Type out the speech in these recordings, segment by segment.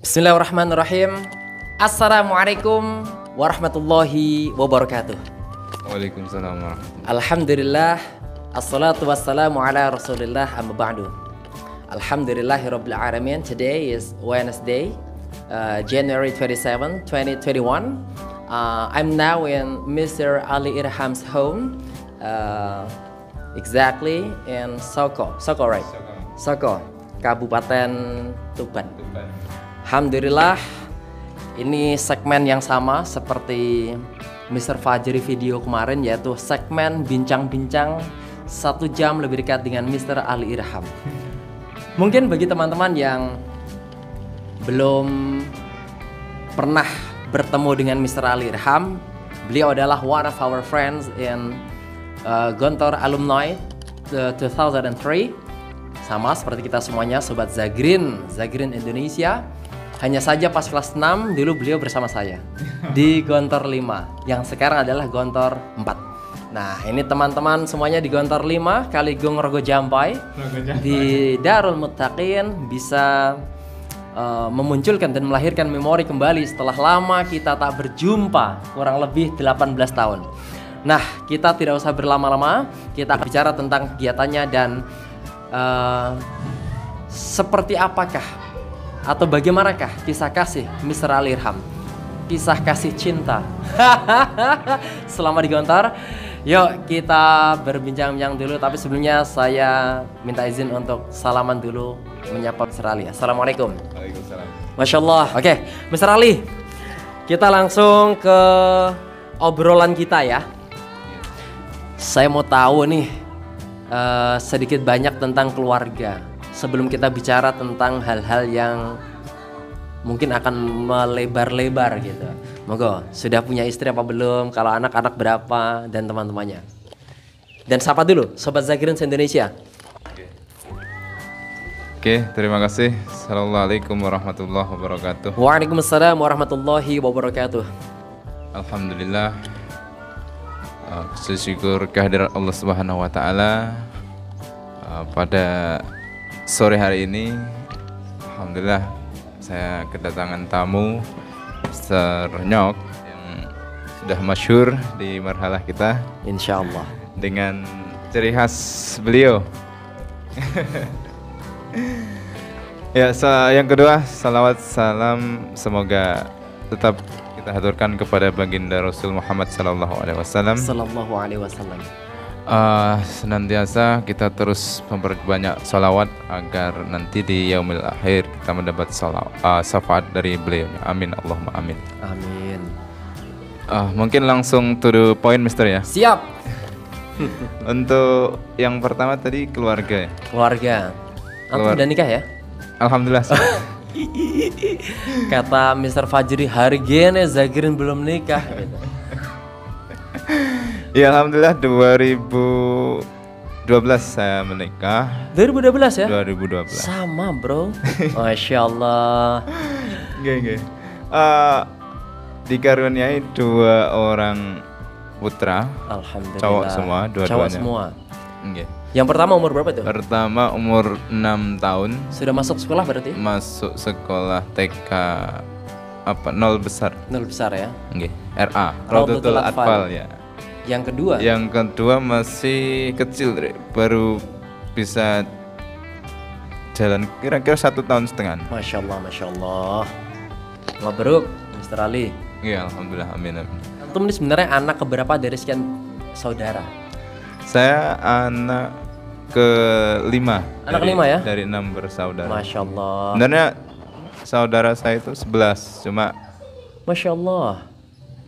Bismillahirrahmanirrahim. Assalamualaikum warahmatullahi wabarakatuh. Waalaikumsalam warahmatullahi. Alhamdulillah, assalatu wassalamu ala rasulillah, amma ba'du. Alhamdulillahirabbil alamin. Today is Wednesday, January 27, 2021. I'm now in Mr. Ali Irham's home, exactly in Soko, right? Soko, Kabupaten Tuban. Alhamdulillah, ini segmen yang sama seperti Mr. Fajri video kemarin, yaitu segmen bincang-bincang 1 jam lebih dekat dengan Mr. Ali Irham. Mungkin bagi teman-teman yang belum pernah bertemu dengan Mr. Ali Irham, beliau adalah one of our friends in Gontor Alumni 2003. Sama seperti kita semuanya, Sobat Zagrin Indonesia. Hanya saja pas kelas 6 dulu beliau bersama saya di Gontor 5, yang sekarang adalah Gontor 4. Nah, ini teman-teman semuanya di Gontor 5 Kaligung Rogo Jampai di Darul Muttaqin bisa memunculkan dan melahirkan memori kembali setelah lama kita tak berjumpa, kurang lebih 18 tahun. Nah, kita tidak usah berlama-lama, kita bicara tentang kegiatannya dan seperti apakah atau bagaimanakah kisah kasih Mr. Ali Irham, kisah kasih cinta selama di Gontor. Yuk kita berbincang-bincang dulu, tapi sebelumnya saya minta izin untuk salaman dulu, menyapa Mr. Ali. Assalamualaikum. Waalaikumsalam. Masya Allah. Oke, Mr. Ali, kita langsung ke obrolan kita ya. Saya mau tahu nih sedikit banyak tentang keluarga sebelum kita bicara tentang hal-hal yang mungkin akan melebar-lebar gitu. Monggo, sudah punya istri apa belum? Kalau anak-anak berapa dan teman-temannya? Dan sapa dulu Sobat Zagrin Indonesia. Oke, terima kasih. Assalamualaikum warahmatullahi wabarakatuh. Waalaikumsalam warahmatullahi wabarakatuh. Alhamdulillah, syukur kehadiran Allah Subhanahu wa taala pada sore hari ini. Alhamdulillah, saya kedatangan tamu Mr. Nyok yang sudah masyhur di marhalah kita, Insya Allah, dengan ciri khas beliau. Ya, yang kedua, salawat salam semoga tetap kita haturkan kepada baginda Rasul Muhammad sallallahu alaihi wasallam. Sallallahu alaihi wasallam. Senantiasa kita terus memperbanyak salawat agar nanti di yaumil akhir kita mendapat syafaat dari beliau. Amin, Allahumma amin. Amin. Mungkin langsung to the point, Mister ya. Siap. Untuk yang pertama tadi keluarga. Keluarga. Antum udah nikah ya? Alhamdulillah. Kata Mr. Fajri, hari gini Zagrin belum nikah gitu. Ya, alhamdulillah 2012 saya menikah. 2012 ya? 2012. Sama bro. Masya Allah. Gak. Dikaruniai 2 orang putra. Alhamdulillah. Cowok semua, dua-duanya. Cowok semua. Okay. Yang pertama umur berapa tuh? Pertama umur 6 tahun. Sudah masuk sekolah berarti? Masuk sekolah TK 0 besar. 0 besar ya? Okay. RA, Raudatul Raudatul Atfal ya. Yang kedua? Yang kedua masih kecil, baru bisa jalan kira-kira 1,5 tahun. Masya Allah, Masya Allah. Mabruk, Mr. Ali. Iya, alhamdulillah, amin. Antum ini sebenarnya anak keberapa dari sekian saudara? Saya anak ke-5. Anak ke-5 ya? Dari 6 bersaudara. Masya Allah. Sebenarnya saudara saya itu 11, cuma Masya Allah.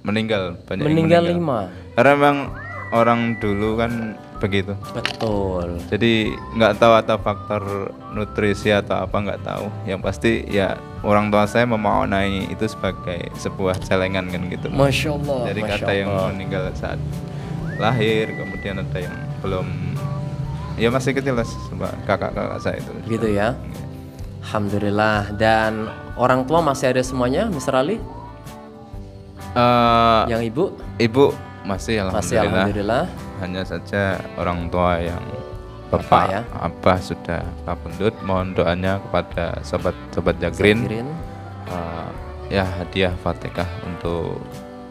meninggal, banyak Meninggal yang 5. Karena memang orang dulu kan begitu. Betul. Jadi nggak tahu atau faktor nutrisi atau apa, nggak tahu. Yang pasti ya orang tua saya memaknai itu sebagai sebuah celengan kan gitu. Masya Allah. Jadi Masya kata yang Allah. meninggal saat lahir, kemudian ada yang belum, ya masih kecil lah, kakak-kakak saya itu. Gitu ya. Alhamdulillah. Dan orang tua masih ada semuanya, Mr. Ali? Yang ibu? Ibu masih alhamdulillah. Masih alhamdulillah. Hanya saja orang tua yang Bapak ya? Abah sudah kabundut. Mohon doanya kepada sobat Zagrin. ya hadiah Fatihah untuk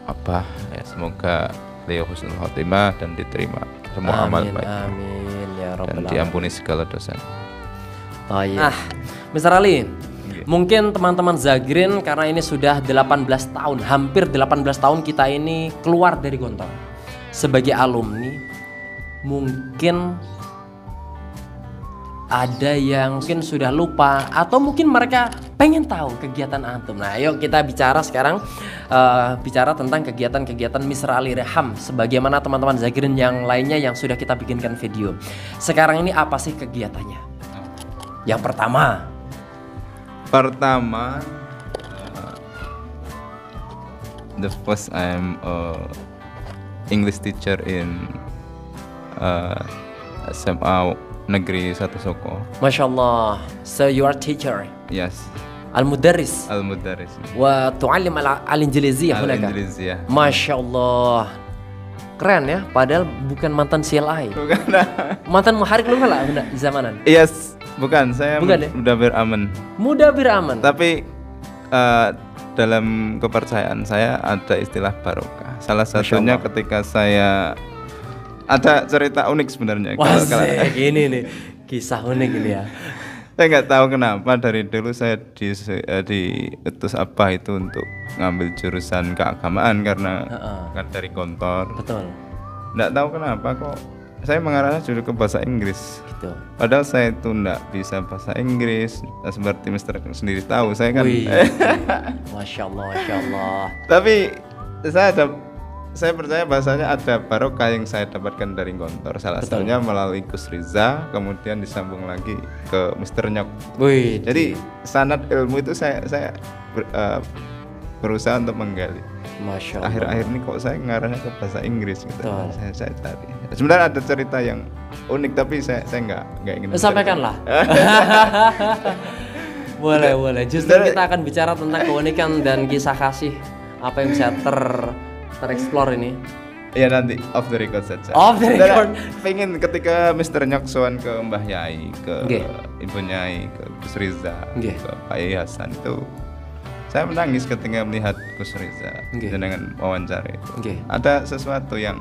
Abah ya, semoga beliau husnul khotimah dan diterima semua amal baik. Amin ya rabbal dan alamin. diampuni segala dosa. Nah, Mr. Ali, mungkin teman-teman Zagrin karena ini sudah 18 tahun, hampir 18 tahun kita ini keluar dari Gontor sebagai alumni, mungkin ada yang mungkin sudah lupa atau mungkin mereka pengen tahu kegiatan antum. Nah, yuk kita bicara sekarang, bicara tentang kegiatan-kegiatan Mr. Ali Irham sebagaimana teman-teman Zagrin yang lainnya yang sudah kita bikinkan video. Sekarang ini apa sih kegiatannya? Yang pertama, the first I'm a English teacher in SMA Negeri 1 Soko. Masya Allah. So you are teacher. Yes. Al-Mudarris. Al-Mudarris. Wa tu'allim al-Injiliziyah hunaka. Al-Injiliziyah. Masya Allah. Keren ya, padahal bukan mantan CLI. Bukan. Mantan muharik lu lah di zamanan. Yes, bukan. Saya Bukan, ya? udah beraman. Muda beraman. Tapi dalam kepercayaan saya ada istilah barokah. Salah satunya ketika saya ada cerita unik sebenarnya. Wah, ini nih kisah unik ini ya. Saya nggak tahu kenapa dari dulu saya diutus Abah itu untuk ngambil jurusan keagamaan karena kan dari Gontor. Betul. Nggak tahu kenapa kok saya mengarahnya justru ke bahasa Inggris. Gitu. Padahal saya itu nggak bisa bahasa Inggris. Seperti Mister sendiri tahu saya kan. Masya Allah, Masya Allah. Tapi saya percaya bahasanya ada barokah yang saya dapatkan dari Gontor. Salah satunya melalui Gus Riza, kemudian disambung lagi ke Mister Nyok. Wih. Jadi sanad ilmu itu saya berusaha untuk menggali. Masya Allah. Akhir-akhir ini kok saya ngarahnya ke bahasa Inggris gitu. Saya cari. Sebenarnya ada cerita yang unik tapi saya nggak ingin. Sampaikanlah. boleh. Justru kita akan bicara tentang keunikan dan kisah kasih apa yang bisa tereksplor ini. Ya nanti off the record saja. Off the record. Pengen ketika Mister Nyok sowan ke Mbah Yai, ke Ibu Nyai, ke Gus Riza, ke Pak Yai Hasan itu, saya menangis ketika melihat Gus Riza dengan wawancara itu. Ada sesuatu yang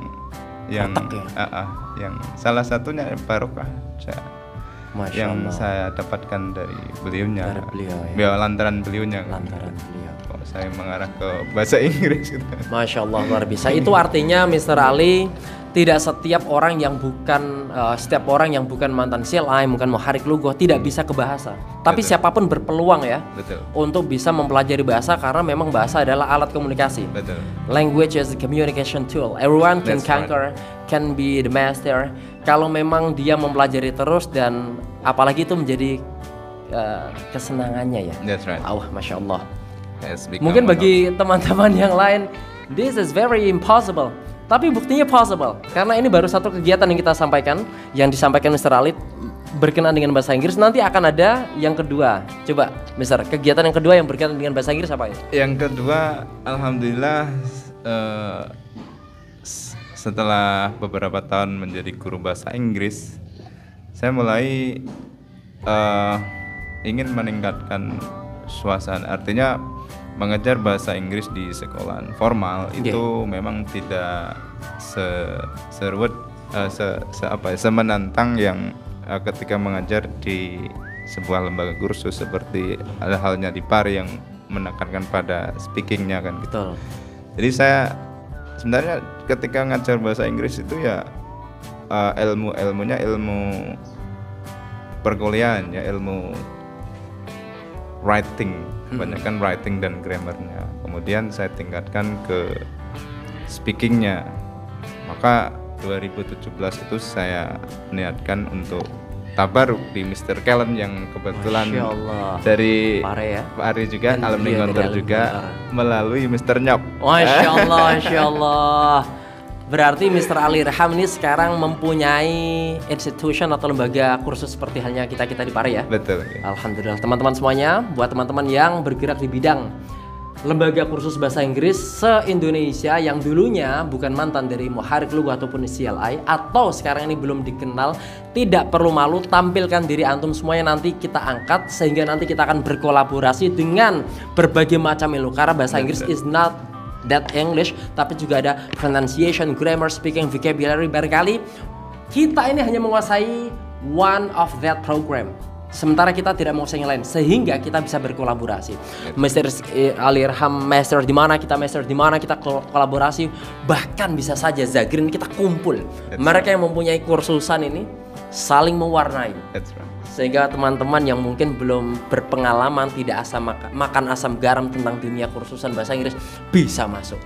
yang salah satunya barokah yang saya dapatkan dari beliaunya. Lantaran beliaunya. Kok saya mengarah ke bahasa Inggris gitu. Masya Allah, luar biasa. Itu artinya Mr. Ali, tidak setiap orang yang bukan mantan CLI, bukan muharik lughah tidak bisa ke bahasa. Tapi siapapun berpeluang ya untuk bisa mempelajari bahasa karena memang bahasa adalah alat komunikasi. Language is a communication tool. Everyone can conquer, can be the master. Kalau memang dia mempelajari terus dan apalagi itu menjadi kesenangannya ya. Masya Allah. Mungkin bagi teman-teman yang lain, this is very impossible. Tapi buktinya possible. Karena ini baru satu kegiatan yang kita sampaikan, yang disampaikan Mr. Ali berkenaan dengan bahasa Inggris. Nanti akan ada yang kedua. Coba, Mr. kegiatan yang kedua yang berkenaan dengan bahasa Inggris apa ya? Yang kedua, alhamdulillah setelah beberapa tahun menjadi guru bahasa Inggris, saya mulai ingin meningkatkan suasana. Artinya mengajar bahasa Inggris di sekolah formal itu memang tidak semenantang yang ketika mengajar di sebuah lembaga kursus seperti halnya di Pari yang menekankan pada speakingnya kan gitu. Jadi saya sebenarnya ketika ngajar bahasa Inggris itu ya ilmunya ilmu perkuliahan ya, ilmu writing, kebanyakan writing dan grammarnya. Kemudian saya tingkatkan ke speakingnya. Maka 2017 itu saya niatkan untuk tabaruk di Mr. Kellen yang kebetulan dari Pak Ari juga, alumni Gontor juga, melalui Mr. Nyok. Masya Allah, Masya Allah. Berarti Mr. Ali Irham ini sekarang mempunyai institution atau lembaga kursus seperti halnya kita di Pare ya? Betul. Alhamdulillah teman-teman semuanya, buat teman-teman yang bergerak di bidang lembaga kursus bahasa Inggris se-Indonesia yang dulunya bukan mantan dari Muharrik Lugha ataupun CLI, atau sekarang ini belum dikenal, tidak perlu malu, tampilkan diri antum semuanya, nanti kita angkat sehingga nanti kita akan berkolaborasi dengan berbagai macam ilmu, karena bahasa Inggris is not that English, tapi juga ada pronunciation, grammar, speaking, vocabulary. Barangkali kita ini hanya menguasai one of that program, sementara kita tidak mau yang lain, sehingga kita bisa berkolaborasi. Mr. Ali Irham master di mana, kita master di mana, kita kolaborasi, bahkan bisa saja Zagrin kita kumpul. Mereka yang mempunyai kursusan ini saling mewarnai. Sehingga teman-teman yang mungkin belum berpengalaman, tidak makan asam garam tentang dunia kursusan bahasa Inggris, bisa masuk.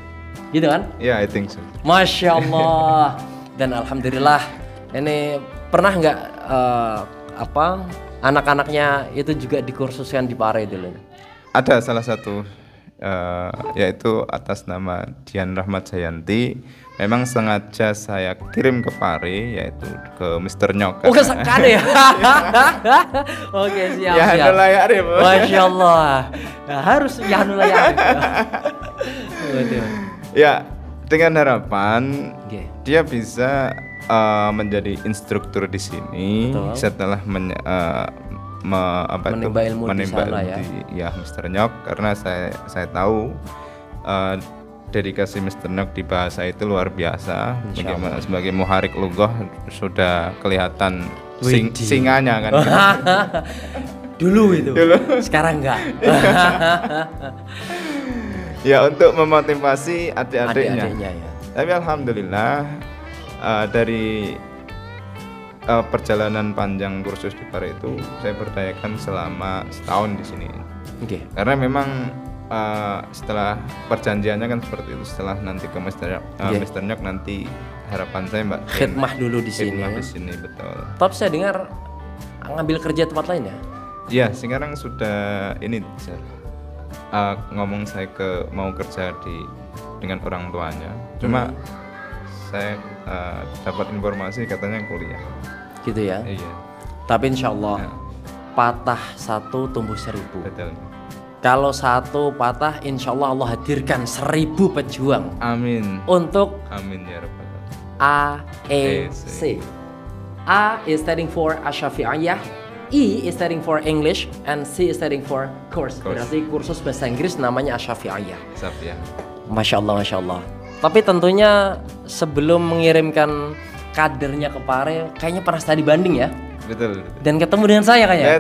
Gitu kan? Yeah, I think so. Masya Allah. Dan alhamdulillah, ini pernah nggak anak-anaknya itu juga dikursuskan di Pare dulu? Ada salah satu yaitu atas nama Dian Rahmat Jayanti. Memang sengaja saya kirim ke Pare, yaitu ke Mr. Nyok. Oke, sekali ya. Oke, siap. Ya, siap. Arif. Masya Allah. Nah, harus ya Arif. Ya, dengan harapan dia bisa menjadi instruktur di sini. Betul. Setelah menimba ilmu di sana, ya Mr. Nyok, karena saya tahu dedikasi Mr. Nyok di bahasa itu luar biasa. Sebagai Muharrik Lugha sudah kelihatan singanya kan. Dulu itu. Sekarang enggak. Ya, untuk memotivasi adik-adiknya. Ya. Tapi alhamdulillah dari perjalanan panjang kursus di Pare itu saya berdayakan selama setahun di sini. Karena memang setelah perjanjiannya kan seperti itu, setelah nanti ke Mr. Nyok nanti harapan saya Mbak khidmah dulu di sini. Khidmah di sini, betul. Tapi saya dengar ngambil kerja tempat lain ya? Iya, sekarang sudah ini ngomong saya mau kerja dengan orang tuanya. Cuma saya dapat informasi katanya kuliah. Gitu ya? Iya. Tapi insya Allah patah satu tumbuh 1000. Betul. Kalau satu patah, insya Allah Allah hadirkan 1000 pejuang. Amin. Untuk amin ya Rabbal AEC. A is standing for Asyafi'iyah, E is standing for English, and C is standing for course. Berarti kursus bahasa Inggris namanya Asyafi'iyah. Masya Allah, Masya Allah. Tapi tentunya sebelum mengirimkan kadernya ke Pare, kayaknya pernah studi banding ya? Betul. Dan ketemu dengan saya kayaknya.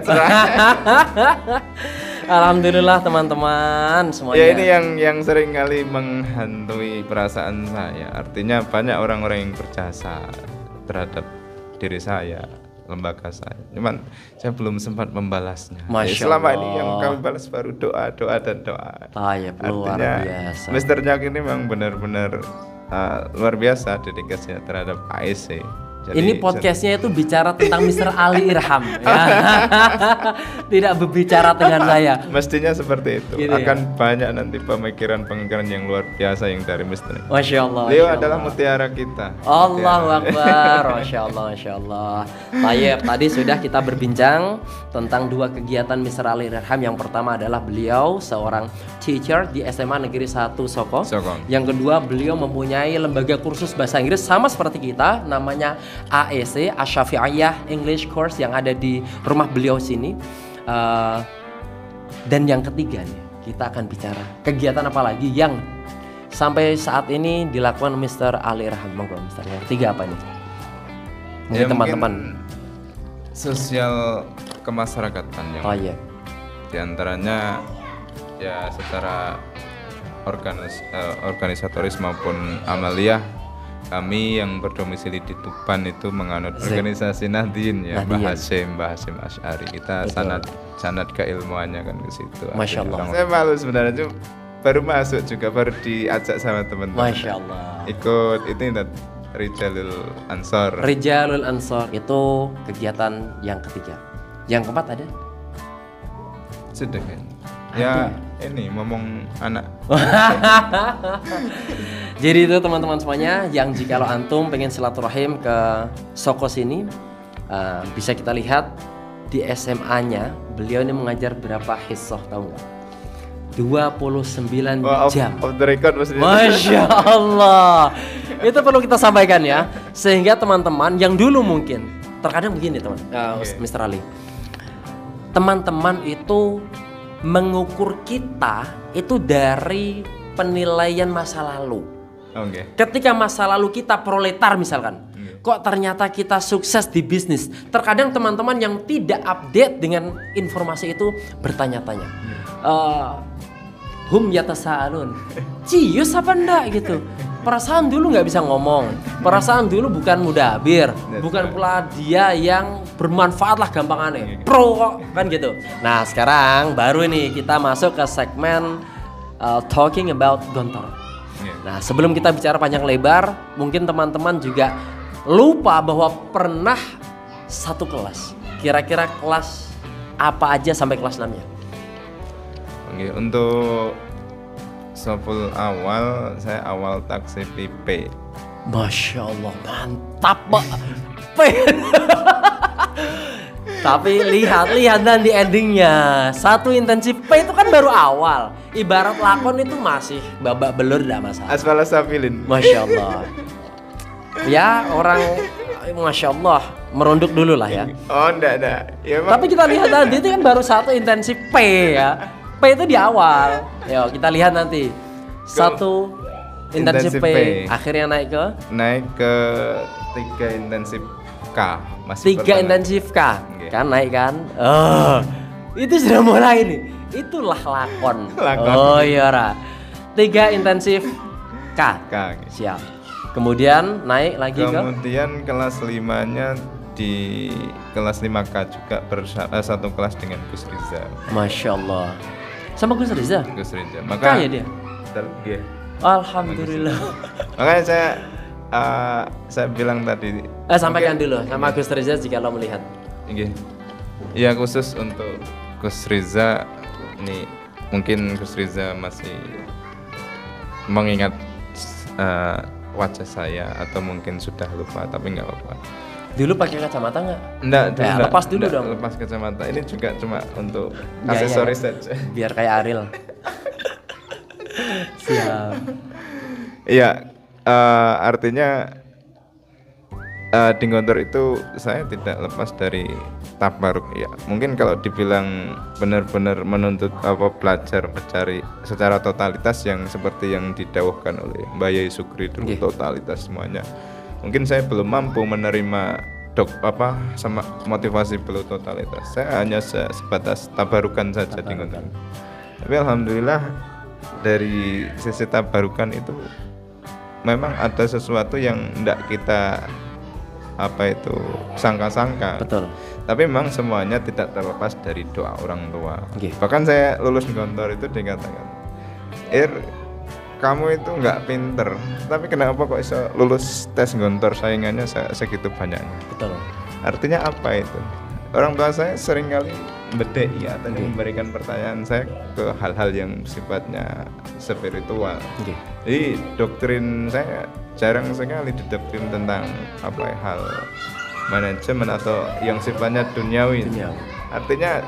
Alhamdulillah teman-teman semuanya. Ya, ini yang sering kali menghantui perasaan saya. Artinya banyak orang-orang yang berjasa terhadap diri saya, lembaga saya. Cuman saya belum sempat membalasnya. Selama ini yang kami balas baru doa dan doa. Luar biasa. Mr. Nyok ini memang benar-benar luar biasa dedikasinya terhadap AEC. Jadi, ini podcastnya itu bicara tentang Mr. Ali Irham ya. Tidak berbicara dengan saya. Mestinya seperti itu. Gitu akan banyak nanti pemikiran yang luar biasa yang dari Mr. Masya Allah. Beliau adalah mutiara kita. Allahu Akbar. Masya Allah, Masya Allah. Tayyib, tadi sudah kita berbincang tentang dua kegiatan Mr. Ali Irham. Yang pertama adalah beliau seorang teacher di SMA Negeri 1 Soko. Yang kedua, beliau mempunyai lembaga kursus bahasa Inggris sama seperti kita, namanya AEC, Asyafi'iyah English Course, yang ada di rumah beliau sini. Dan yang ketiga nih, kita akan bicara kegiatan apa lagi yang sampai saat ini dilakukan Mr. Ali Irham. Monggo Mr. Yang ketiga apa nih? Mungkin teman-teman sosial kemasyarakatan yang di antaranya ya secara organisatoris maupun amaliyah. Kami yang berdomisili di Tuban itu menganut organisasi Nahdien ya, Mbah Hasyim Asy'ari. Kita sanad keilmuannya kan ke situ. Masya Allah. Saya malu sebenarnya, baru masuk juga, baru diajak sama teman-teman. Masya Allah. Ikut itu Rijalul Ansor. Rijalul Ansor itu kegiatan yang ketiga. Yang keempat ada? Sudah kan? Ya ini ngomong anak. Jadi itu teman-teman semuanya yang jikalau antum pengen silaturahim ke Soko sini, bisa kita lihat di SMA-nya beliau ini mengajar berapa hissah, tahu nggak? 29 jam. Off the record maksudnya. Masya Allah. Itu perlu kita sampaikan ya. Sehingga teman-teman yang dulu mungkin terkadang begini teman, Mr. Ali. Teman-teman itu mengukur kita itu dari penilaian masa lalu. Ketika masa lalu kita proletar misalkan, kok ternyata kita sukses di bisnis. Terkadang teman-teman yang tidak update dengan informasi itu bertanya-tanya. Hum yatasaalun. Cius apa enggak gitu. Perasaan dulu nggak bisa ngomong. Perasaan dulu bukan mudabir, bukan pula dia yang bermanfaat lah gampangannya. Pro kok kan gitu. Nah, sekarang baru ini kita masuk ke segmen talking about Gontor. Nah, sebelum kita bicara panjang lebar, mungkin teman-teman juga lupa bahwa pernah satu kelas. Kira-kira kelas apa aja sampai kelas 6-nya? Oke, untuk sopul awal, saya awal taksi PP. Masya Allah, mantap Pak. Tapi lihat dan di endingnya, satu intensif P itu kan baru awal. Ibarat lakon itu masih babak belur, tidak masalah. Asfala safilin. Masya Allah. Ya orang, Masya Allah, merunduk dulu lah ya. Oh enggak. Ya, tapi kita lihat tadi itu kan baru satu intensif P ya. P itu di awal. Yuk kita lihat nanti. Satu intensif P, akhirnya naik ke 3 intensif K. Masih 3 intensif K. Kan naik kan? Itu sudah mulai nih. Itulah lakon. Oh iya Ra. 3 intensif K. Siap. Kemudian naik lagi Kemudian kelas 5-nya di kelas 5K juga satu kelas dengan Gus Riza. Masya Allah. Sama Gus Riza? Gus Riza. Maka kaya dia? Iya. Alhamdulillah. Makanya saya bilang tadi. Sampaikan dulu sama Gus Riza jika lo melihat. Ya khusus untuk Gus Riza nih, mungkin Gus Riza masih mengingat wajah saya atau mungkin sudah lupa, tapi nggak apa-apa. Dulu pakai kacamata nggak? Enggak, lepas dulu dong. Lepas kacamata. Ini juga cuma untuk aksesoris saja. Biar kayak Ariel. Siap. Iya, artinya di Gontor itu saya tidak lepas dari tabaruk ya. Mungkin kalau dibilang benar-benar menuntut belajar mencari secara totalitas yang seperti yang didawuhkan oleh Mbak Yai Sukri dulu, totalitas semuanya. Mungkin saya belum mampu menerima sama motivasi perlu totalitas. Saya hanya sebatas tabarukan saja di Gontor. Tapi alhamdulillah dari sisi tabarukan itu memang ada sesuatu yang tidak kita sangka-sangka. Betul. Tapi memang semuanya tidak terlepas dari doa orang tua. Bahkan saya lulus Gontor itu dikatakan, kamu itu nggak pinter, tapi kenapa kok bisa lulus tes Gontor saingannya segitu banyaknya? Betul. Artinya apa itu? Orang tua saya seringkali bedai atau memberikan pertanyaan saya ke hal-hal yang sifatnya spiritual. Jadi doktrin saya jarang sekali didoktrin tentang hal manajemen atau yang sifatnya duniawi. Artinya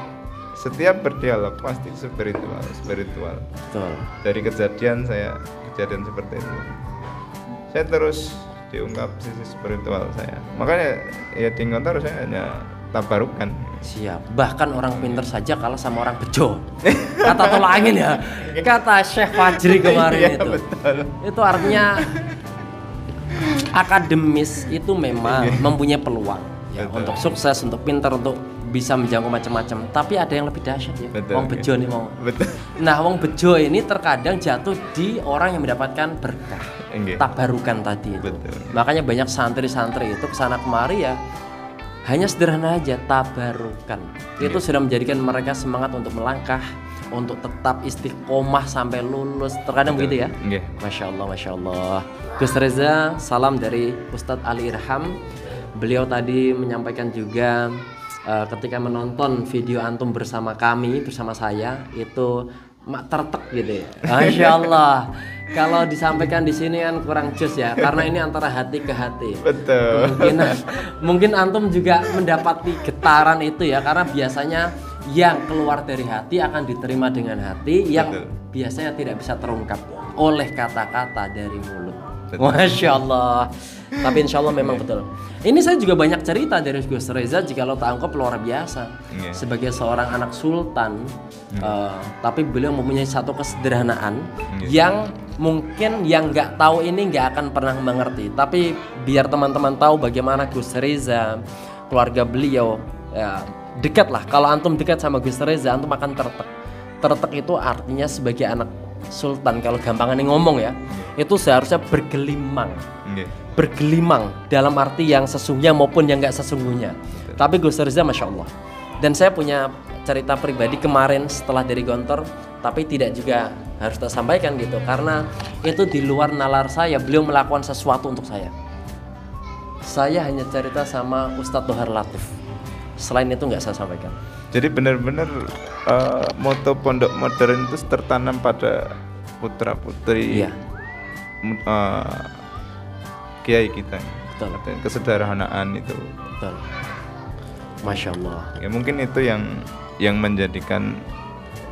setiap berdialog pasti spiritual. Betul. Dari kejadian seperti itu, saya terus diungkap sisi spiritual saya. Makanya ya di Gontor saya hanya tabarukan. Siap. Bahkan orang pinter saja kalah sama orang bejo. Kata tolangin ya. Kata Syekh Fajri kemarin itu. Betul. Itu artinya akademis itu memang mempunyai peluang ya, untuk sukses, untuk pinter, untuk bisa menjangkau macam-macam. Tapi ada yang lebih dahsyat ya. Wong bejo nih mau. Nah, wong bejo ini terkadang jatuh di orang yang mendapatkan berkah. Tabarukan tadi itu. Makanya banyak santri-santri itu kesana kemari ya hanya sederhana aja, tabarukan. Itu sudah menjadikan mereka semangat untuk melangkah, untuk tetap istiqomah sampai lulus. Terkadang begitu ya. Masya Allah, Masya Allah. Gus Reza, salam dari Ustadz Ali Irham. Beliau tadi menyampaikan juga ketika menonton video antum bersama kami, bersama saya, itu tertek gitu ya. Masya Allah. Kalau disampaikan di sini kan kurang jus ya, karena ini antara hati ke hati. Betul. Mungkin antum juga mendapati getaran itu ya, karena biasanya yang keluar dari hati akan diterima dengan hati, yang Betul. biasanya tidak bisa terungkap oleh kata-kata dari mulut. Betul. Masya Allah. Tapi insya Allah memang betul. Ini saya juga banyak cerita dari Gus Reza, jika lo tak anggap luar biasa. Sebagai seorang anak sultan, tapi beliau mempunyai satu kesederhanaan yang mungkin yang nggak tahu ini nggak akan pernah mengerti. Tapi biar teman-teman tahu bagaimana Gus Reza, keluarga beliau, ya, dekat lah. Kalau antum dekat sama Gus Reza, antum akan tertek. Tertek itu artinya sebagai anak sultan, kalau gampangan ngomong ya, itu seharusnya bergelimang. Bergelimang dalam arti yang sesungguhnya maupun yang nggak sesungguhnya. Tapi Gus Reza Masya Allah. Dan saya punya cerita pribadi kemarin setelah dari Gontor, tapi tidak juga harus saya sampaikan gitu, karena itu di luar nalar saya. Beliau melakukan sesuatu untuk saya. Saya hanya cerita sama Ustadz Dohar Latif. Selain itu nggak saya sampaikan. Jadi benar-benar moto pondok modern itu tertanam pada putra putri kiai kita. Betul. Kesederhanaan itu. Betul. Masya Allah. Ya mungkin itu yang menjadikan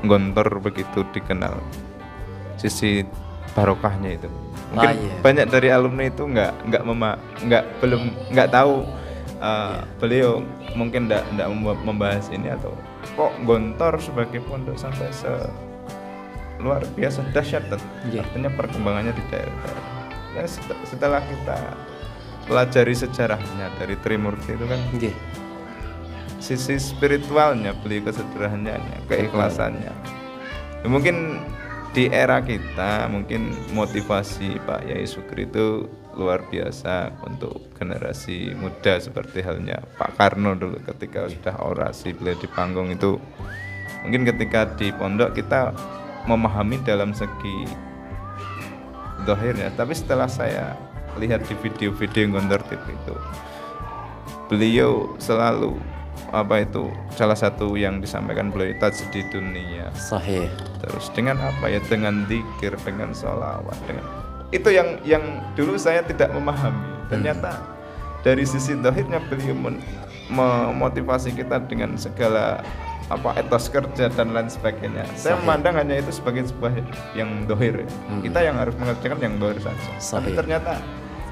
Gontor begitu dikenal, sisi barokahnya itu. Mungkin banyak dari alumni itu nggak tahu beliau mungkin nggak membahas ini, atau kok Gontor sebagai pondok sampai luar biasa dahsyat. Artinya perkembangannya di daerah. Nah, setelah kita pelajari sejarahnya dari Trimurti itu kan, sisi spiritualnya beliau, kesederhanaannya, keikhlasannya. Ya, mungkin di era kita mungkin motivasi Pak Yai Sukri itu luar biasa untuk generasi muda, seperti halnya Pak Karno dulu ketika sudah orasi beliau di panggung itu. Mungkin ketika di pondok kita memahami dalam segi zahirnya, tapi setelah saya lihat di video-video Gontor TV itu, beliau selalu salah satu yang disampaikan beliau, tajdid dunia. Sahih. Terus dengan apa ya, dengan zikir, dengan sholawat, dengan itu yang dulu saya tidak memahami. Ternyata dari sisi zahirnya beliau memotivasi kita dengan segala etos kerja dan lain sebagainya. Saya memandang hanya itu sebagai sebuah yang zahir. Kita yang harus mengerjakan yang zahir saja. Tapi ternyata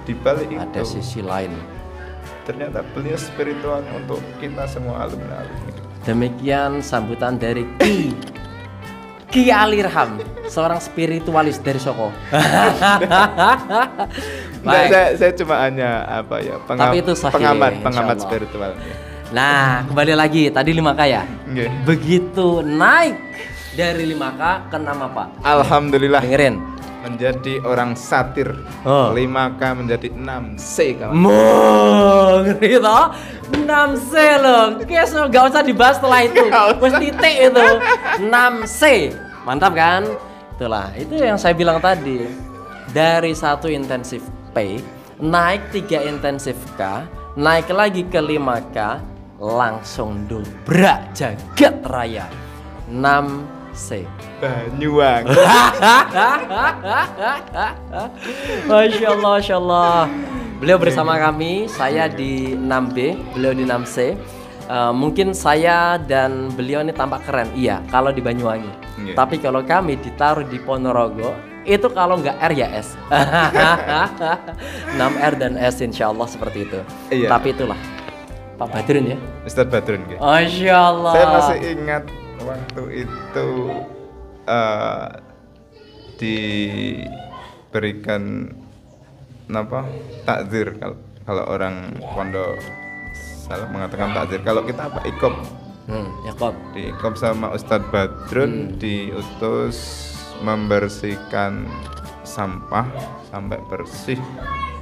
di balik itu ada sisi lain. Ternyata beliau spiritualnya untuk kita semua alumni. Demikian sambutan dari Ki Alirham, seorang spiritualis dari Soko. Saya cuma hanya pengamat spiritual. Nah, kembali lagi tadi 5K ya. Begitu naik dari 5K ke 6 apa? Alhamdulillah. Dengerin. Menjadi orang satir. 5K menjadi 6C kawan. Ngeri toh? 6C loh. Guys, gak usah dibahas setelah itu. Wes titik itu. 6C. Mantap kan? Itulah. Itu yang saya bilang tadi. Dari 1 intensif P naik 3 intensif K, naik lagi ke 5K, langsung dobrak jagat raya. 6C. Banyuwangi. Masya Allah, Masya Allah. Beliau bersama kami, saya di 6B, beliau di 6C. Mungkin saya dan beliau ini tampak keren, iya, kalau di Banyuwangi. Tapi kalau kami ditaruh di Ponorogo, itu kalau nggak R ya S. 6R dan S insya Allah seperti itu. Tapi itulah Pak Badrun ya. Ustadz Badrun. Masya Allah. Saya masih ingat waktu itu diberikan takzir, kalau orang pondok salah mengatakan takzir, kalau kita ikop. Di ikop sama Ustadz Badrun, diutus membersihkan sampah sampai bersih,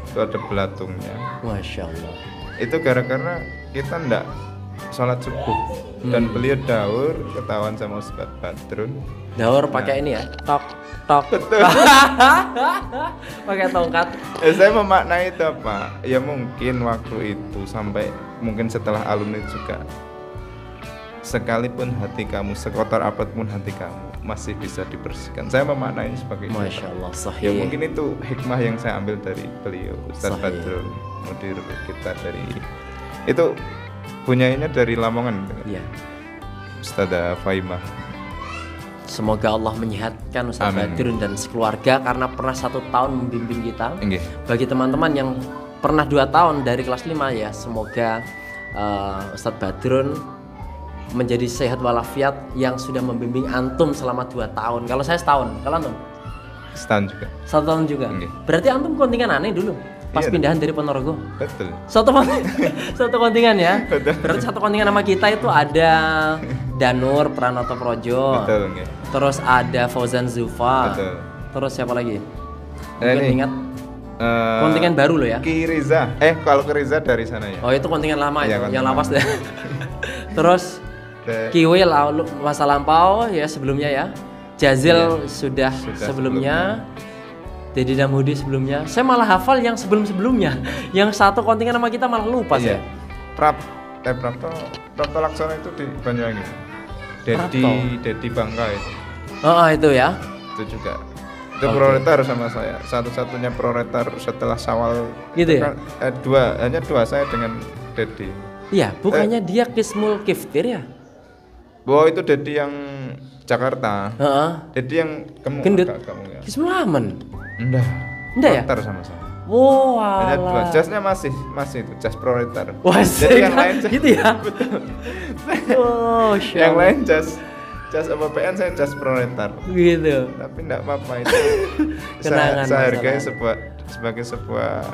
itu ada belatungnya. Masya Allah. Itu gara-gara kita ndak sholat subuh dan beliau daur, ketahuan sama Ustadz Badrun. Daur pakai ini ya, tok. Betul. Pakai tongkat. Saya memaknai itu apa? Ya mungkin waktu itu sampai mungkin setelah alumni juga, sekalipun hati kamu sekotor apapun hati kamu masih bisa dibersihkan. Saya memaknai sebagai Masya Allah, sahih. Ya mungkin itu hikmah yang saya ambil dari beliau, Ustadz Badrun, mudir kita dari itu, punyanya dari Lamongan. Iya. Ustadzah Faimah. Semoga Allah menyehatkan Ustaz Badrun dan sekeluarga karena pernah 1 tahun membimbing kita. Bagi teman-teman yang pernah 2 tahun dari kelas 5 ya, semoga Ustaz Badrun menjadi sehat walafiat yang sudah membimbing antum selama 2 tahun. Kalau saya setahun, kalau antum? Setahun juga. 1 tahun juga. Berarti antum kontingen aneh dulu pas pindahan dari Ponorogo. Betul. Satu kontingen ya. Betul. Berarti 1 kontingen sama kita itu ada Danur Pranoto Projo. Betul. Terus ada Fauzan Zufa. Betul. Terus siapa lagi? Mungkin ingat? Kontingen baru loh ya. Ki Riza. Kalau Ki Riza dari sana ya. Oh itu kontingen lama ya, yang lawas deh. Terus Kiwi masa lampau ya sebelumnya ya. Jazil sudah sebelumnya. Dedi Damhudi sebelumnya. Saya malah hafal yang sebelumnya. Yang 1 kontingen sama kita malah lupa saya. Prapto Laksono itu di Banyuwangi. Dedi Bangka itu. Oh itu ya. Itu juga. Itu proletar sama saya. Satu-satunya proletar setelah Syawal. Gitu ya? Hanya 2 saya dengan Dedi. Iya, bukannya dia Kismul Kiftir ya? Itu Dedi yang Jakarta. Dedi yang Gendut. Kismul Aman. Enggak ya? Proletar sama saya. Wow. Hanya 2. Jasnya masih itu jas proletar. Wah, jadi yang lain gitu ya. Betul. Yang lain jas APPN, saya jas proletar. Gitu. Tapi enggak apa-apa itu. Saya hargai sebagai sebuah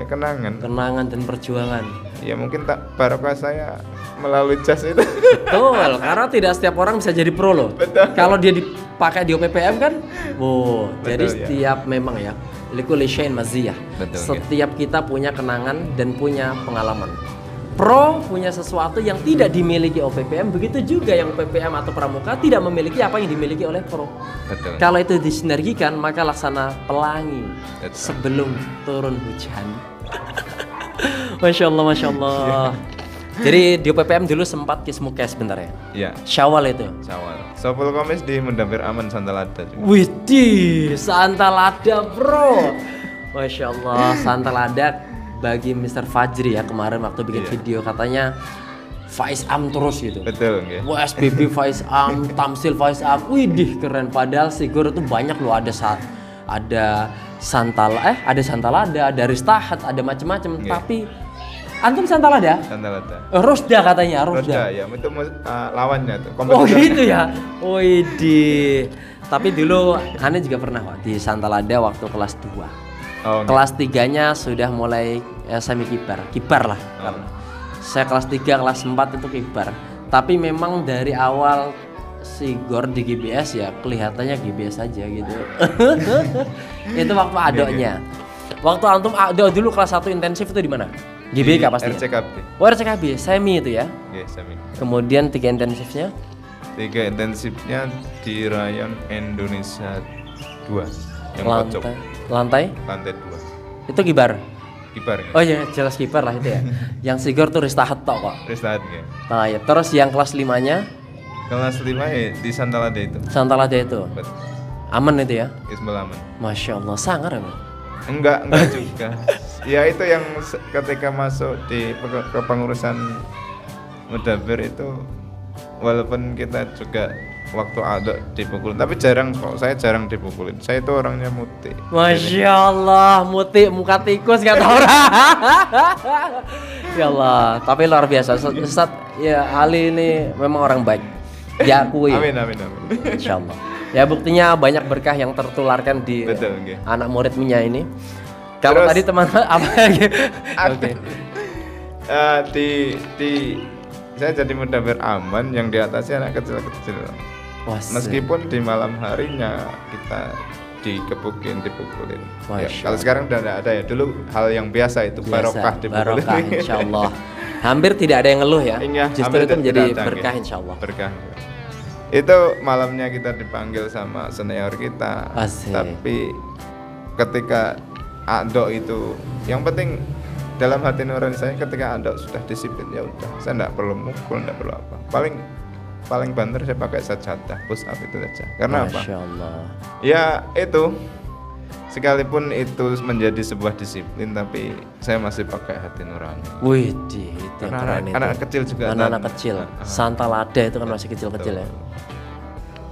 kenangan. Kenangan dan perjuangan. Ya mungkin barokah saya melalui jas itu. Betul, karena tidak setiap orang bisa jadi pro loh. Betul. Kalau dia dipakai di OPPM kan, betul, jadi setiap memang ya, likulli syai'in maziyah. Setiap kita punya kenangan dan punya pengalaman. Pro punya sesuatu yang tidak dimiliki OPPM, begitu juga yang OPPM atau pramuka tidak memiliki apa yang dimiliki oleh pro. Betul. Kalau itu disinergikan, maka laksana pelangi sebelum turun hujan. Masya Allah. Jadi di OPPM dulu sempat kismukes bentar ya? Iya. Syawal itu? Syawal. Sopul Komis di Mendambir Aman Santalada juga. Widih, Santalada bro. Masya Allah, Santalada bagi Mr. Fajri ya kemarin waktu bikin video katanya Faiz Am terus gitu. Betul. SBB Faiz Am, Tamsil Faiz Am, widih keren. Padahal Sigor itu banyak loh, ada Santalada, ada Ristahat, ada macem-macem. Tapi antum Santalada? Rosda katanya, Rosda. Ya, itu lawannya tuh. Oh gitu ya. Widih. Tapi dulu Ane juga pernah di Santalada waktu kelas 2. Kelas 3-nya sudah mulai semi kibar lah karena saya kelas 3, kelas 4 itu kibar. Tapi memang dari awal Sigor di GBS ya kelihatannya GBS aja gitu. Itu waktu adoknya. Waktu antum adok dulu kelas 1 intensif itu di mana? GBK pasti. RCKB. RCKB, semi itu ya? Semi. Kemudian 3 intensifnya? 3 intensifnya di Rayon Indonesia 2 yang pojok. Lantai 2. Itu kibar. Ya? Oh iya, jelas kibar lah itu ya. Yang Sigor tuh Ristahat tok kok. Ristahat ya. Nah, ya. Terus yang kelas 5-nya? Kelas 5 ya di Santalada itu. Santalada itu. Betul. Aman itu ya? Ismul Aman. Masya Allah, sangar ya? Enggak juga. Ya itu yang ketika masuk di kepengurusan Mendambir itu walaupun kita juga waktu ada dipukulin, tapi saya jarang dipukulin. Saya itu orangnya muti. Masya Allah, muti muka tikus kata orang. Ya Allah, tapi luar biasa. Ustaz ya Ali ini memang orang baik. Diakui. Amin. Insya Allah. Ya buktinya banyak berkah yang tertularkan di anak muridnya ini. Kalau tadi teman-teman apa lagi? Oke. Saya jadi Mendambir Aman yang di atasnya anak kecil-kecil. Meskipun di malam harinya kita dipukulin. Ya, kalau sekarang udah tidak ada ya. Dulu hal yang biasa itu barokah dipukulin. Barokah insyaallah. Hampir tidak ada yang ngeluh ya. Justru itu menjadi berkah insyaallah. Berkah. Itu malamnya kita dipanggil sama senior kita. Asik. Tapi ketika Ando itu yang penting dalam hati nurani saya ketika Ando sudah disiplin ya udah, saya enggak perlu mukul, enggak perlu apa. Paling banter saya pakai sajadah push up itu saja. Karena Masya Allah. Ya itu sekalipun itu menjadi sebuah disiplin, tapi saya masih pakai hati nurani. Wih, itu anak kecil juga. Anak kecil, Santa Lada itu kan masih kecil-kecil ya.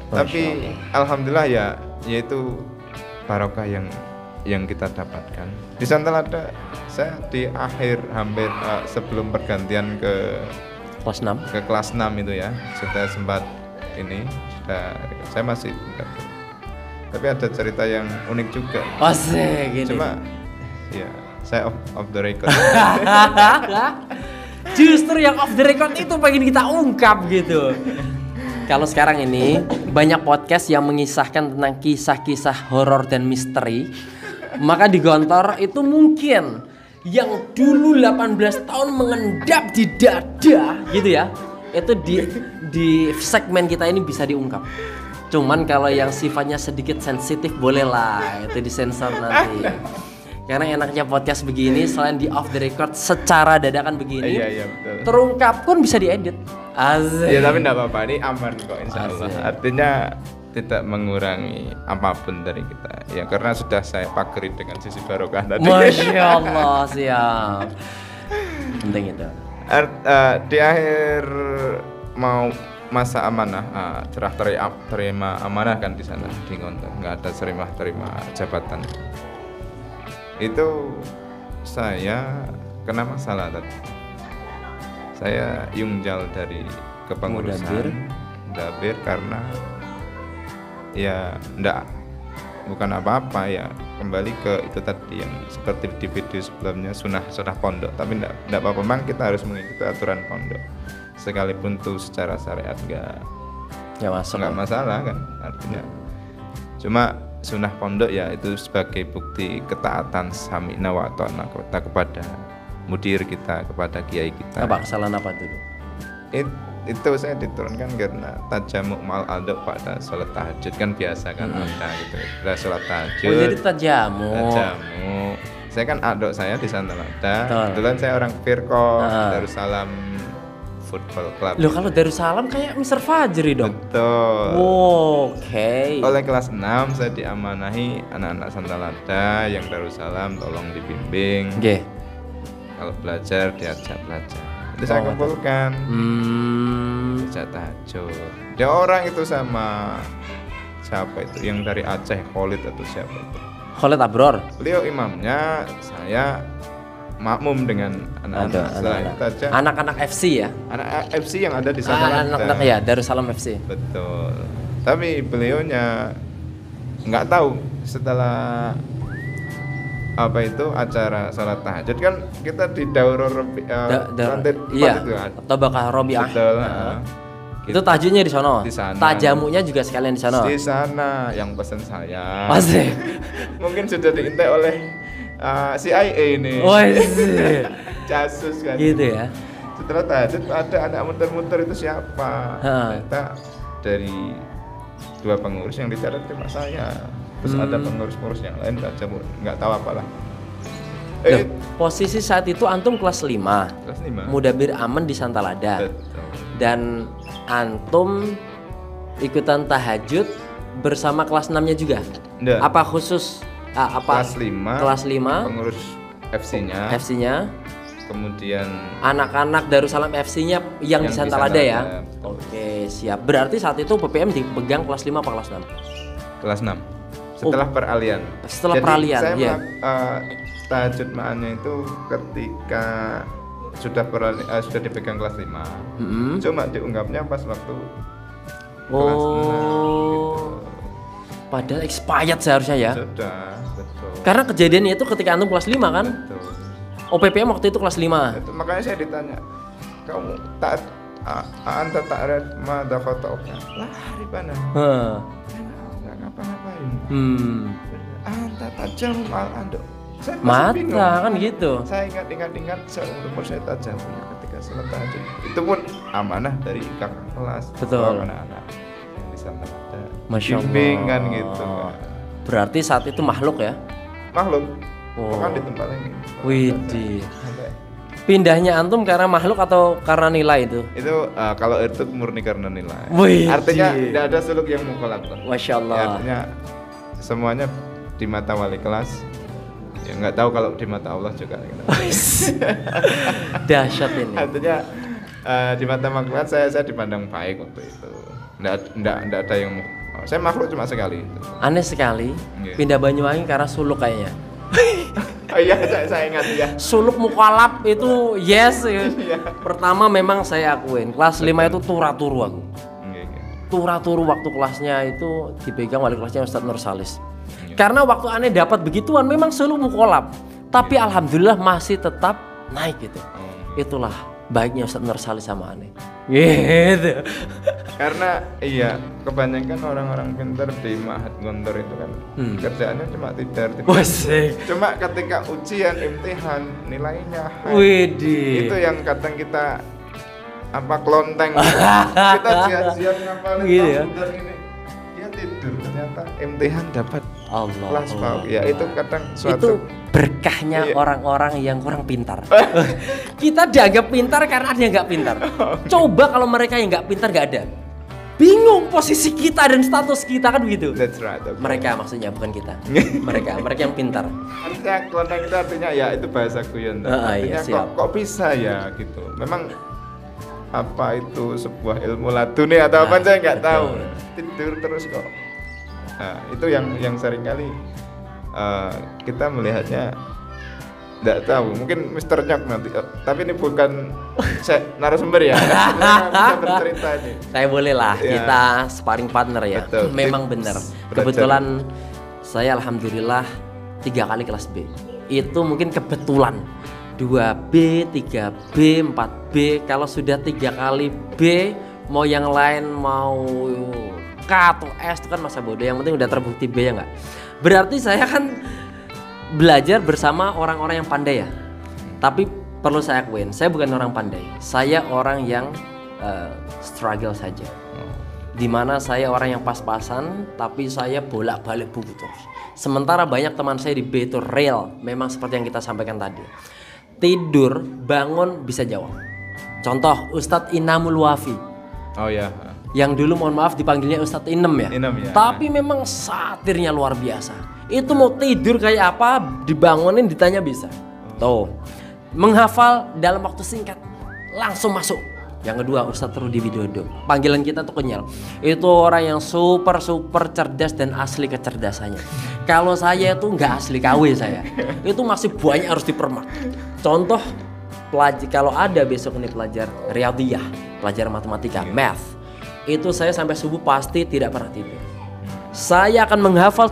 Tapi alhamdulillah ya, yaitu barokah yang kita dapatkan di Santa Lada. Saya di akhir hampir sebelum pergantian ke kelas 6 itu ya, sudah sempat saya masih tapi ada cerita yang unik juga. Gini. Cuma ya saya off the record. Justru yang off the record itu pengen kita ungkap gitu. Kalau sekarang ini banyak podcast yang mengisahkan tentang kisah-kisah horor dan misteri, maka di Gontor itu mungkin yang dulu 18 tahun mengendap di dada gitu ya, itu di segmen kita ini bisa diungkap. Cuman kalau yang sifatnya sedikit sensitif bolehlah itu disensor nanti. Karena enaknya podcast begini selain di off the record secara dadakan begini, iya, betul. Terungkap pun bisa diedit. Asik. Ya tapi enggak apa-apa, ini aman kok insyaallah. Artinya tidak mengurangi apapun dari kita. Ya karena sudah saya pakeri dengan sisi barokah tadi. Masya Allah, siap. Penting itu. Di akhir mau masa amanah, cerah terima amanah kan di sana di Gontor, nggak ada terima jabatan. Itu saya kena masalah tadi. Saya yungjal dari kepengurusan Mudabir karena ya bukan apa-apa ya, kembali ke itu tadi yang seperti di video sebelumnya, sunah pondok, tapi enggak apa-apa, memang kita harus mengikuti aturan pondok. Sekalipun tuh secara syariat nggak masalah kan, artinya cuma sunah pondok ya itu sebagai bukti ketaatan sami'na wa ta'na kita kepada mudir kita, kepada kiai kita. Apa kesalahan apa dulu? Itu saya diturunkan karena tajamuk mal adok pada sholat tahajud kan biasa kan, ada gitu. Kita sholat tahajud. Oh jadi tajamuk. Saya kan adok saya di Santa Lada. Kebetulan saya orang Firqah Darussalam Football Club. Loh kalau Darussalam kayak Mr. Fajri dong. Betul. Oke. Oleh kelas 6 saya diamanahi anak-anak Santa Lada yang Darussalam tolong dibimbing. Kalau belajar diajak belajar. Itu saya kumpulkan. Diajak tahajud. Dia orang itu sama siapa itu yang dari Aceh, Khalid atau siapa itu? Khalid Abror. Beliau imamnya, saya makmum dengan anak-anak FC ya. Anak FC yang ada di sana. Anak-anak ya, Darussalam FC. Betul. Tapi beliaunya nggak tahu setelah acara salat tahajud kan kita di daurah lantai 4 itu kan. Tabaqah Rabi'ah. Betul. Itu tahajudnya di sana. Tajamuknya juga sekalian di sana. Di sana yang pesan saya. Pasti. Mungkin sudah diintai oleh CIA ini. Jasus kan. Gitu ya. Setelah tahajud ada anak muter-muter itu siapa? Ternyata dari 2 pengurus yang dicatat cuma saya. Terus ada pengurus-pengurus yang lain nggak tahu apalah. Posisi saat itu antum kelas 5. Mudabir Aman di Santa Lada. Betul. Dan antum ikutan tahajud bersama kelas 6-nya juga? Nggak. Apa khusus kelas 5 pengurus FC-nya. Kemudian anak-anak Darussalam FC-nya yang di Santa Lada ya. Oke, siap. Berarti saat itu PPM dipegang kelas 5 apa kelas 6? Kelas 6. Setelah peralihan. Setelah peralihan, saya tahajud ma'annya itu ketika sudah dipegang kelas 5. Cuma diungkapnya pas waktu kelas 6 gitu. Padahal expired seharusnya ya. Sudah, betul. Karena kejadiannya itu ketika antum kelas 5 kan? Betul. OPPM waktu itu kelas 5. Itu, makanya saya ditanya, kamu anta ta'rif ma dakhata'uka? Lari mana? Enggak ngapa-ngapain. Anta tajam mal andok. Mata kan gitu. Saya ingat seumur saya tajam ketika sholat tahajud. Itu pun amanah dari kakak kelas. Betul. Anak-anak yang di sana ada bimbingan gitu. Berarti saat itu makhluk ya? Makhluk. Bukan di tempat ini. Widih. Pindahnya antum karena makhluk atau karena nilai itu? Itu kalau itu murni karena nilai. Widih. Artinya tidak ada suluk yang mukhalafah. Masya Allah. Artinya semuanya di mata wali kelas, ya nggak tahu kalau di mata Allah juga. Dahsyat ini. Artinya di mata makhlukat saya dipandang baik waktu itu. Nggak ada yang saya makhluk cuma sekali. Aneh sekali. Pindah Banyuwangi karena suluk kayaknya. Oh iya, saya ingat ya. Suluk mukalaf itu yes. Pertama memang saya akuin kelas 5 itu turu aku. Turu waktu kelasnya itu dipegang wali kelasnya Ustadz Nur Salis. Karena waktu aneh dapat begituan memang suluk mukalaf, tapi alhamdulillah masih tetap naik gitu. Itulah baiknya Ustadz Nur Salis sama aneh. Gitu. Karena iya, kebanyakan orang-orang pintar di Ma'had Gontor itu kan kerjaannya cuma tidur. Cuma ketika ujian, imtihan, nilainya high. Itu yang kadang kita kelonteng. Kita siap-siap ngapalin komputer ini. Dia tidur, ternyata imtihan dapat kelas bawah. Ya itu kadang suatu itu berkahnya orang-orang yang kurang pintar. Kita dianggap pintar karena ada yang nggak pintar. Coba kalau mereka yang nggak pintar nggak ada, bingung posisi kita dan status kita kan begitu. That's right. Okay. Mereka maksudnya bukan kita. mereka yang pintar. Artinya kelonteng itu artinya ya itu bahasa guyon. Artinya kok bisa ya gitu. Memang apa itu sebuah ilmu laduni atau apa saya nggak tahu. Tidur terus kok. Nah, itu yang seringkali kita melihatnya nggak tahu. Mungkin Mr. Nyok nanti. Tapi ini bukan narasumber ya. Bisa bercerita ini. Saya boleh lah. Kita sparring partner ya. Betul. Memang benar. Kebetulan saya alhamdulillah 3 kali kelas B. Itu mungkin kebetulan. 2B, 3B, 4B. Kalau sudah 3 kali B, mau yang lain mau K atau S itu kan masa bodoh. Yang penting udah terbukti B ya nggak. Berarti saya kan belajar bersama orang-orang yang pandai ya. Tapi perlu saya akuin, saya bukan orang pandai. Saya orang yang struggle saja. Dimana saya orang yang pas-pasan, tapi saya bolak-balik buku terus. Sementara banyak teman saya di B itu real, memang seperti yang kita sampaikan tadi. Tidur, bangun bisa jawab. Contoh Ustadz Inamul Wafi. Oh ya. Yang dulu mohon maaf dipanggilnya Ustadz Inem ya. Tapi memang satirnya luar biasa. Itu mau tidur kayak apa, dibangunin ditanya bisa. Tuh. Menghafal dalam waktu singkat langsung masuk. Yang kedua Ustadz Rudi Widodo. Panggilan kita tuh kenyal. Itu orang yang super cerdas dan asli kecerdasannya. Kalau saya itu nggak asli KW saya. Itu masih banyak harus dipermak. Contoh kalau ada besok ini pelajar Riyadhiyah, pelajar matematika, math. Itu saya sampai subuh pasti tidak pernah tidur. Saya akan menghafal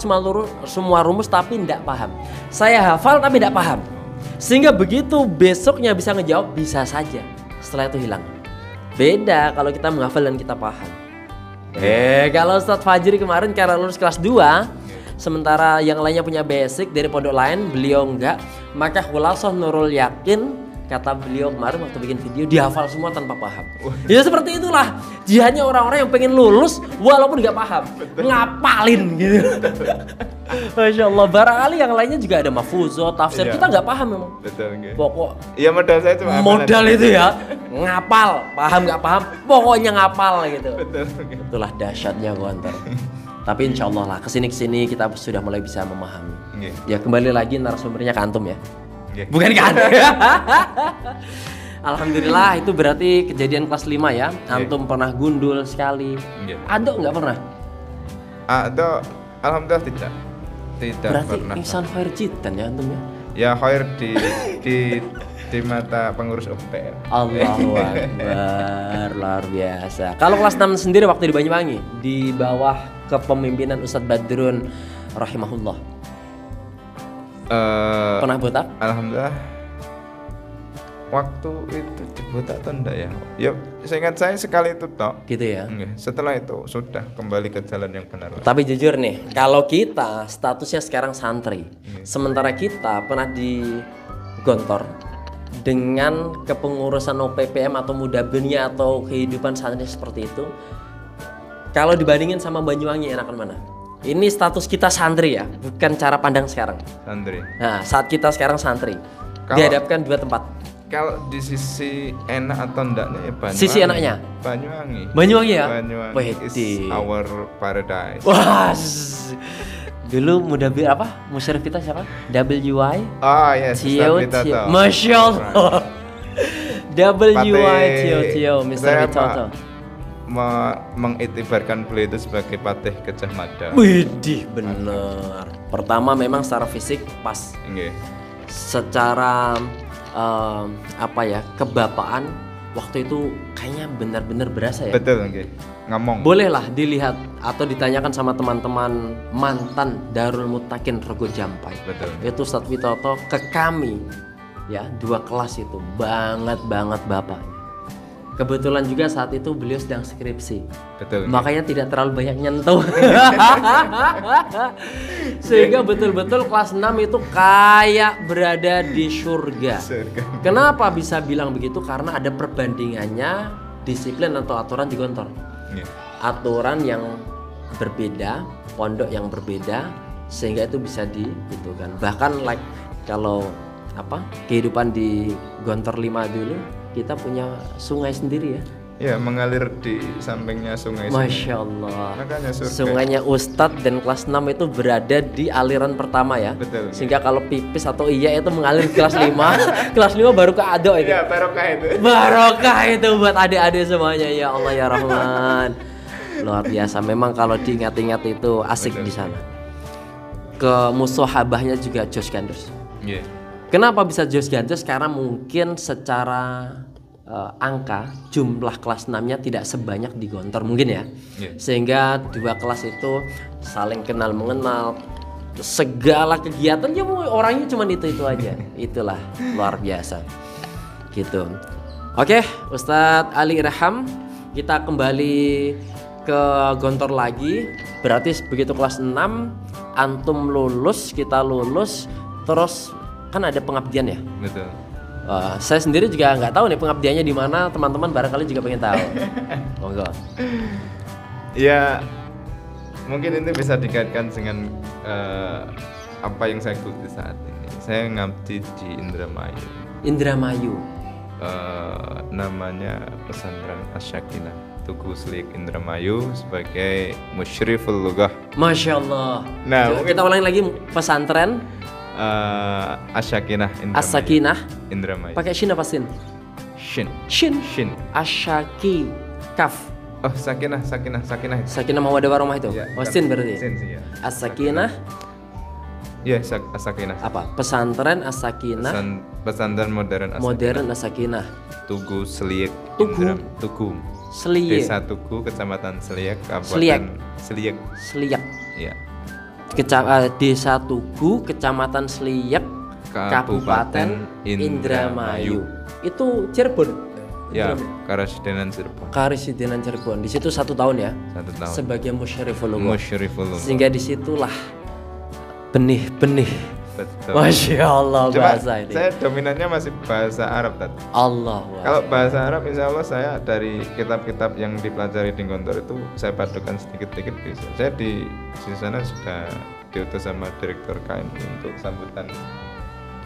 semua rumus tapi tidak paham. Saya hafal tapi tidak paham. Sehingga begitu besoknya bisa ngejawab bisa saja. Setelah itu hilang. Beda kalau kita menghafal dan kita paham. Kalau Ustadz Fajri kemarin karena lulus kelas 2, sementara yang lainnya punya basic dari pondok lain, beliau enggak, maka Khulasah Nurul Yakin, kata beliau kemarin waktu bikin video, dihafal semua tanpa paham. Ya seperti itulah jihadnya orang-orang yang pengen lulus walaupun nggak paham. Ngapalin gitu. Masya Allah, barangkali yang lainnya juga ada mafuzot, tafsir, kita nggak paham memang. Betul, okay. Pokok iya modal saya cuma modal itu ya, ngapal, paham nggak paham, pokoknya ngapal gitu. Betul, okay. Itulah dahsyatnya Gontor. Tapi insya Allah lah kesini kita sudah mulai bisa memahami. Ya kembali lagi narasumbernya ke antum ya. Bukan kan? Alhamdulillah itu berarti kejadian kelas 5 ya. Antum pernah gundul sekali. Ado nggak pernah? Ado, alhamdulillah tidak berarti pernah. Ihsan khair jidan ya antum ya. Ya khair di mata pengurus UPM. Allahu Akbar, luar biasa. Kalau kelas 6 sendiri waktu di Banyuwangi di bawah kepemimpinan Ustadz Badrun rahimahullah. Pernah botak? Alhamdulillah. Waktu itu botak atau enggak ya? Ya, seingat saya sekali itu tok. Gitu ya. Setelah itu sudah kembali ke jalan yang benar. Tapi jujur nih, kalau kita statusnya sekarang santri, sementara kita pernah di Gontor dengan kepengurusan OPPM atau Mudabinya atau kehidupan santri seperti itu, kalau dibandingin sama Banyuwangi enakan mana? Ini status kita santri ya, bukan cara pandang sekarang. Santri. Nah, saat kita sekarang santri, dihadapkan dua tempat. Kalau di sisi enak atau enggaknya ya Banyuwangi. Sisi enaknya? Banyuwangi. Banyuwangi ya? Banyuwangi is our paradise. Wah, Dulu Musyrif kita siapa? WI. Oh yes, Tio. Masya Allah. WI Tio Mr. Vitoto. Mengiktibarkan beliau itu sebagai Patih Gajah Mada. Widih, bener. Pertama memang secara fisik pas. Secara kebapaan waktu itu kayaknya benar-benar berasa ya. Betul, ngomong. Bolehlah dilihat atau ditanyakan sama teman-teman mantan Darul Muttaqin Rego Jampai. Betul. Itu Ustadz Witoto ke kami ya 2 kelas itu banget bapak. Kebetulan juga saat itu beliau sedang skripsi. Betul. Makanya tidak terlalu banyak nyentuh. Sehingga betul-betul kelas 6 itu kayak berada di surga. Kenapa bisa bilang begitu? Karena ada perbandingannya disiplin atau aturan di Gontor. Aturan yang berbeda, pondok yang berbeda, sehingga itu bisa kan. Bahkan kalau kehidupan di Gontor 5 dulu, kita punya sungai sendiri ya. Ya, mengalir di sampingnya sungai. Masya Allah. Makanya surga. Sungainya Ustadz dan kelas 6 itu berada di aliran pertama ya. Betul. Sehingga kalau pipis atau iya itu mengalir ke kelas 5. Kelas 5 baru ke Ado itu. Iya, barokah itu. Barokah itu buat adik-adik semuanya, ya Allah ya Rahman. Luar biasa. Memang kalau diingat-ingat itu asik. Betul. Di sana. Ke musohabahnya juga Jos Gandos. Yeah. Kenapa bisa Jos Gandos? Karena mungkin secara angka jumlah kelas 6-nya tidak sebanyak di Gontor mungkin ya. Sehingga 2 kelas itu saling kenal mengenal, segala kegiatan ya orangnya cuma itu aja. Itulah luar biasa gitu. Oke, Ustadz Ali Irham, kita kembali ke Gontor lagi. Berarti begitu kelas 6 antum lulus, kita lulus, terus kan ada pengabdian ya. Betul. Saya sendiri juga nggak tahu nih pengabdiannya di mana, teman-teman barangkali juga pengen tahu. Monggo. Ya, mungkin ini bisa dikaitkan dengan apa yang saya geluti saat ini. Saya ngabdi di Indramayu. Indramayu. Namanya Pesantren Asyakinah Tugu Seliek Indramayu sebagai Musyriful Lughah. Masya Allah. Nah, kita ulangi lagi, pesantren Asyakinah Indramayu. Asyakinah Indramayu. Pakai shin apa sin? Shin. Asyaki kaf. Oh, Sakinah. Sakinah Mawaddah Warahmah itu. Ya, sin berarti. Sin sih ya. Asyakinah. Ya, Asyakinah. Apa? Pesantren Asyakinah. Pesantren modern Asyakinah. Tugu Seliek. Tugu. Seliek. Desa Tugu, Kecamatan Seliek, Kabupaten Seliek. Ya. Desa Tugu, Kecamatan Seliek, Kabupaten Indramayu. Itu Cirebon. Ya, Karesidenan Cirebon. Di situ 1 tahun ya. 1 tahun. Sebagai Musyriful Lughah. Sehingga disitulah benih-benih. Betul. Masya Allah. Cuma bahasa ini. Saya dominannya masih bahasa Arab tadi. Allah. Kalau bahasa Arab, insya Allah saya dari kitab-kitab yang dipelajari di Gontor itu saya padukan sedikit-sedikit bisa. Saya di sana sudah diutus sama direktur KMI untuk sambutan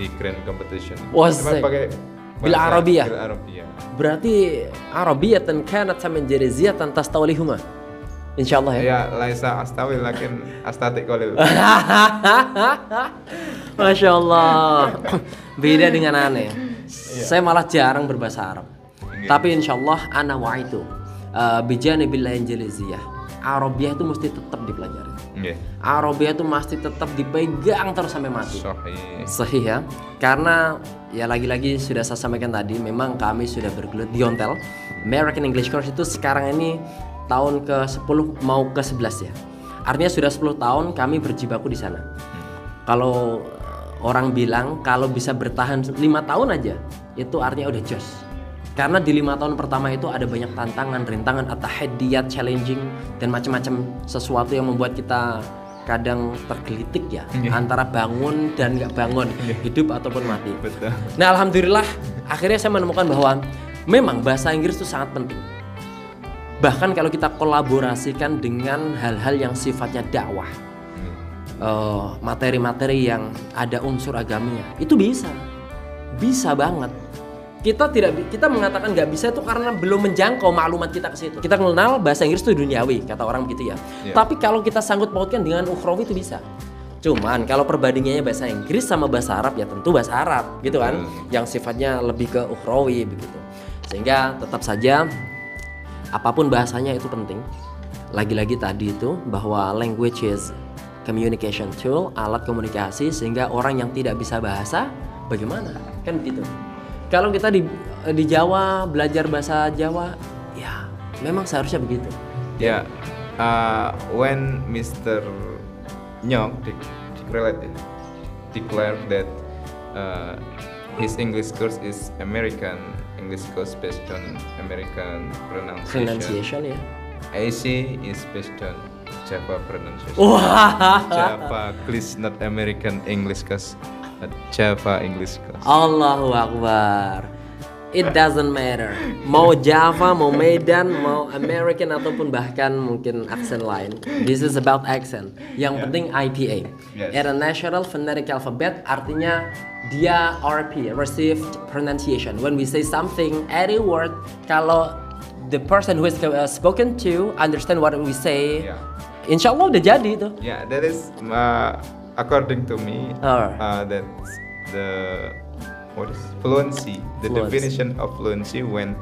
di Grand Competition. Cuma pakai bil Arabiyah. Berarti Arabiyatan kanat samanjariziyatan tastawlihuma. Insyaallah ya. Ya, laisa astawil lakin astatik qalil. Masya Allah. Beda dengan aneh. Saya malah jarang berbahasa Arab. Tapi insyaallah ana wa'aitu bijanibil injiliziyah. Arabiyah itu mesti tetap dipelajari. Arabiyah itu mesti tetap dipegang terus sampai mati. Sahih ya. Karena ya lagi-lagi sudah saya sampaikan tadi, memang kami sudah bergelut di Ontel. American English Course itu sekarang ini tahun ke-10 mau ke-11 ya. Artinya sudah 10 tahun kami berjibaku di sana. Kalau orang bilang kalau bisa bertahan 5 tahun aja, itu artinya udah jos. Karena di 5 tahun pertama itu ada banyak tantangan, rintangan, at-tahaddiyat, challenging, dan macam-macam sesuatu yang membuat kita kadang tergelitik ya, antara bangun dan nggak bangun, hidup ataupun mati. Betul. Nah, alhamdulillah akhirnya saya menemukan bahwa memang bahasa Inggris itu sangat penting. Bahkan kalau kita kolaborasikan dengan hal-hal yang sifatnya dakwah, materi-materi yang ada unsur agamanya, itu bisa banget. Kita mengatakan nggak bisa itu karena belum menjangkau maklumat kita ke situ. Kita mengenal bahasa Inggris itu duniawi, kata orang begitu ya. Tapi kalau kita sangkut pautkan dengan ukhrawi itu bisa. Cuman kalau perbandingannya bahasa Inggris sama bahasa Arab ya tentu bahasa Arab gitu kan, yang sifatnya lebih ke ukhrawi begitu. Sehingga tetap saja apapun bahasanya itu penting. Lagi-lagi tadi itu bahwa language is communication tool, alat komunikasi, sehingga orang yang tidak bisa bahasa bagaimana? Kan begitu. Kalau kita di Jawa belajar bahasa Jawa ya memang seharusnya begitu. Ya, when Mr. Nyok declared that his English course is American English course based on American pronunciation. Ya. AC is based on Java pronunciation. Wah. Java English not American English course, but Java English course. Allahu Akbar. It doesn't matter. Mau Java, mau Medan, mau American ataupun bahkan mungkin aksen lain. This is about accent. Yang penting IPA. Yes. International Phonetic Alphabet artinya dia RP, Received Pronunciation. When we say something, any word, kalau the person who is spoken to understand what we say, insya Allah udah jadi itu. Yeah, that is according to me. That's the what is fluency? The definition of fluency when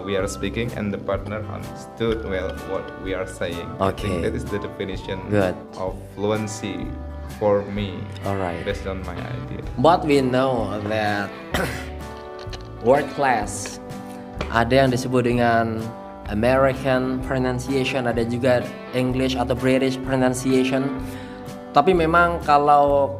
we are speaking and the partner understood well what we are saying. Okay. I think that is the definition Good. of fluency for me. Alright. Based on my idea. But we know that word class ada yang disebut dengan American pronunciation, ada juga English atau British pronunciation. Tapi memang kalau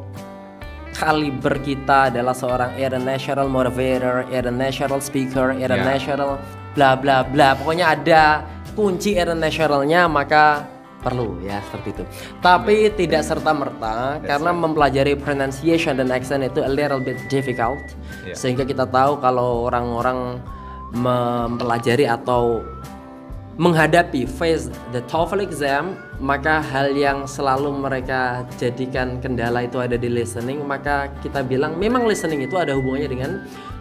kaliber kita adalah seorang international motivator, international speaker, international bla bla bla, pokoknya ada kunci internationalnya, maka perlu ya seperti itu. Tapi tidak serta merta karena mempelajari pronunciation dan accent itu a little bit difficult. Sehingga kita tahu kalau orang-orang mempelajari atau menghadapi face the TOEFL exam, maka hal yang selalu mereka jadikan kendala itu ada di listening. Maka kita bilang memang listening itu ada hubungannya dengan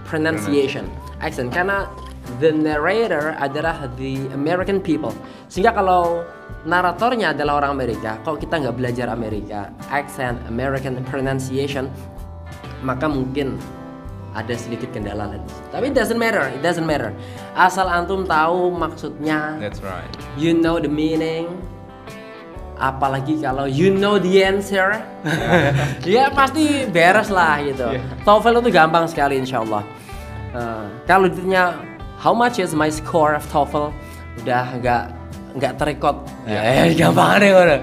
pronunciation, accent, karena the narrator adalah the American people. Sehingga kalau naratornya adalah orang Amerika, kalau kita nggak belajar Amerika, accent, American pronunciation, maka mungkin ada sedikit kendala lagi. Tapi it doesn't matter. Asal antum tahu maksudnya. That's right. You know the meaning. Apalagi kalau you know the answer. Ya pasti beres lah gitu. TOEFL itu gampang sekali insyaallah. Kalau ditanya how much is my score of TOEFL, udah nggak terekod. Gampang deh ngono.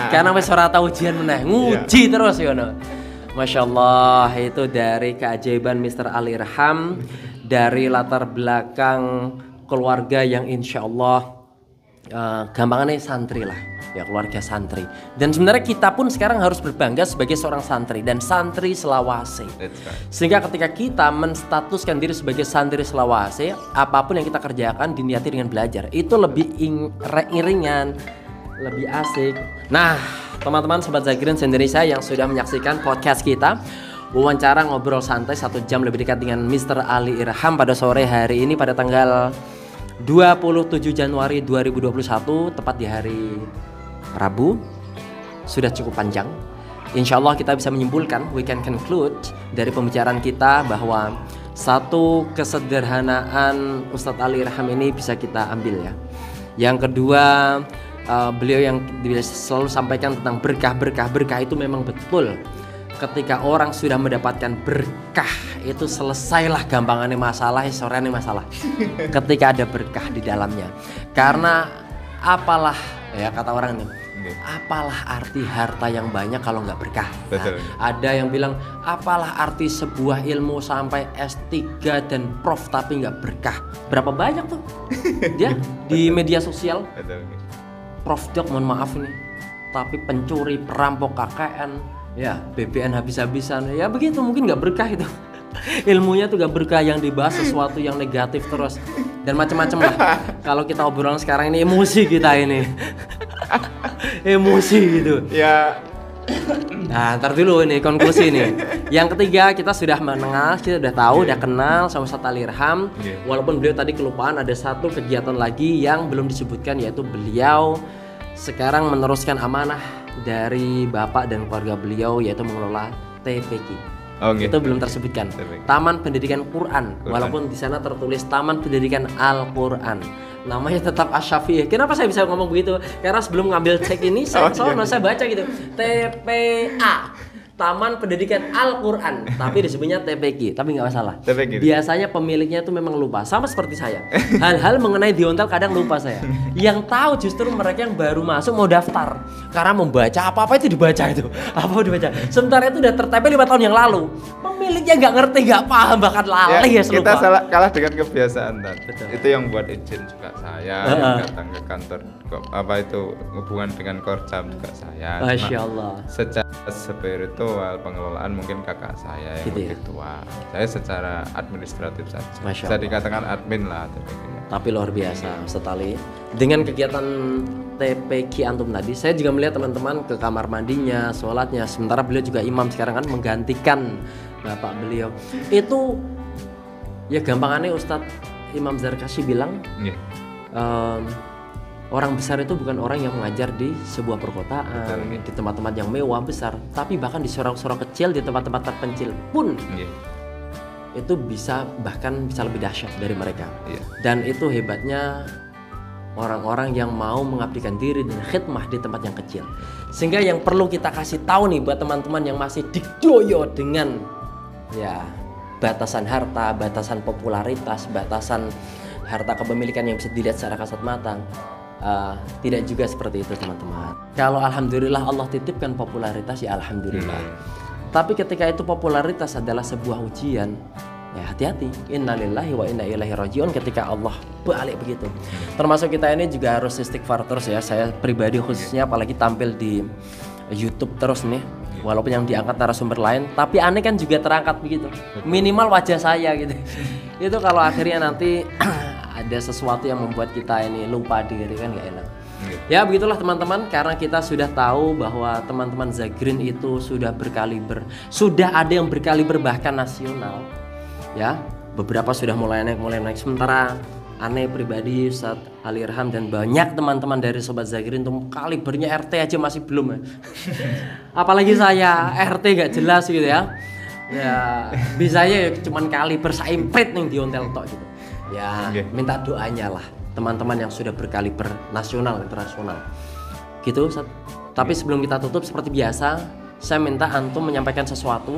Karena wis ora tau ujian meneh, nguji terus ngono. Masya Allah, itu dari keajaiban Mr. Ali Irham, dari latar belakang keluarga yang insya Allah gampangannya santri lah, ya keluarga santri. Dan sebenarnya kita pun sekarang harus berbangga sebagai seorang santri dan santri Selawase. Sehingga ketika kita menstatuskan diri sebagai santri Selawase, apapun yang kita kerjakan diniati dengan belajar, itu lebih iringan, lebih asik. Nah, teman-teman Sobat Zakirin se-Indonesia yang sudah menyaksikan podcast kita, wawancara ngobrol santai 1 jam lebih dekat dengan Mr. Ali Irham pada sore hari ini pada tanggal 27 Januari 2021, tepat di hari Rabu. Sudah cukup panjang. Insya Allah kita bisa menyimpulkan, we can conclude dari pembicaraan kita bahwa satu, kesederhanaan Ustadz Ali Irham ini bisa kita ambil ya. Yang kedua, beliau yang selalu sampaikan tentang berkah itu memang betul. Ketika orang sudah mendapatkan berkah, itu selesailah gampangannya masalah, soreannya masalah. Ketika ada berkah di dalamnya. Karena apalah ya kata orang ini, apalah arti harta yang banyak kalau nggak berkah. Nah, ada yang bilang apalah arti sebuah ilmu sampai S3 dan prof tapi nggak berkah. Berapa banyak tuh dia di media sosial. Prof Dok mohon maaf nih, tapi pencuri, perampok, KKN, ya BBN habis-habisan, ya begitu, mungkin nggak berkah itu. Ilmunya tuh nggak berkah, yang dibahas sesuatu yang negatif terus dan macam-macam lah. Kalau kita obrolan sekarang ini emosi kita ini, emosi gitu. Ya. Nah, ntar dulu ini konklusi nih. Yang ketiga, kita sudah menengah, kita udah tahu, udah kenal sama Ustadz Ali Irham. Walaupun beliau tadi kelupaan, ada satu kegiatan lagi yang belum disebutkan, yaitu beliau sekarang meneruskan amanah dari bapak dan keluarga beliau, yaitu mengelola TPQ. Okay. Itu belum tersebutkan. Taman Pendidikan Quran, walaupun di sana tertulis Taman Pendidikan Al-Quran. Namanya tetap Asy-Syafi'i. Kenapa saya bisa ngomong begitu? Karena sebelum ngambil cek ini saya baca gitu. TPA. Taman Pendidikan Al-Quran, tapi disebutnya TPQ, tapi nggak masalah. TPQ. Biasanya pemiliknya itu memang lupa, sama seperti saya. Hal-hal mengenai Diontel kadang lupa saya. Yang tahu justru mereka yang baru masuk mau daftar, karena membaca apa-apa itu dibaca itu, Sementara itu udah tertempel 5 tahun yang lalu. Pemiliknya nggak ngerti, nggak paham, bahkan lalai ya. Kita kalah dengan kebiasaan itu yang buat izin juga saya, yang datang ke kantor hubungan dengan Korcam juga saya. Masya Allah. Secara spiritual pengelolaan mungkin kakak saya yang lebih tua. Saya secara administratif saja. Bisa dikatakan admin lah. Tapi luar biasa Ustaz Ali. Dengan kegiatan TPQ antum tadi, saya juga melihat teman-teman ke kamar mandinya, sholatnya. Sementara beliau juga imam sekarang kan, menggantikan bapak beliau. Itu ya gampangannya Ustadz Imam Zarkashi bilang, orang besar itu bukan orang yang mengajar di sebuah perkotaan, di tempat-tempat yang mewah besar, tapi bahkan di sorok-sorok kecil, di tempat-tempat terpencil pun itu bisa lebih dahsyat dari mereka. Dan itu hebatnya orang-orang yang mau mengabdikan diri dan khidmah di tempat yang kecil. Sehingga yang perlu kita kasih tahu nih buat teman-teman yang masih digdoyo dengan batasan harta, batasan popularitas, batasan harta kepemilikan yang bisa dilihat secara kasat mata. Tidak juga seperti itu teman-teman. Kalau alhamdulillah Allah titipkan popularitas, ya alhamdulillah. Tapi ketika itu popularitas adalah sebuah ujian, ya hati-hati. Innalillahi wa inna ilaihi rajiun ketika Allah balik begitu. Termasuk kita ini juga harus istighfar terus ya. Saya pribadi khususnya apalagi tampil di YouTube terus nih. Walaupun yang diangkat narasumber lain, tapi aneh kan juga terangkat begitu. Minimal wajah saya gitu. Itu kalau akhirnya nanti ada sesuatu yang membuat kita ini lupa diri kan nggak enak. Ya begitulah teman-teman, karena kita sudah tahu bahwa teman-teman Zagrin itu sudah ada yang berkaliber bahkan nasional. Ya, beberapa sudah mulai naik. Sementara aneh pribadi, Ustadz Ali Irham dan banyak teman-teman dari Sobat Zagrin tuh kalibernya RT aja masih belum ya. Apalagi saya RT gak jelas gitu ya. Ya bisanya cuman kaliber saimprit nih diontel tok gitu. Ya minta doanya lah teman-teman yang sudah berkaliber nasional, internasional gitu Ustadz. Tapi sebelum kita tutup seperti biasa, saya minta antum menyampaikan sesuatu.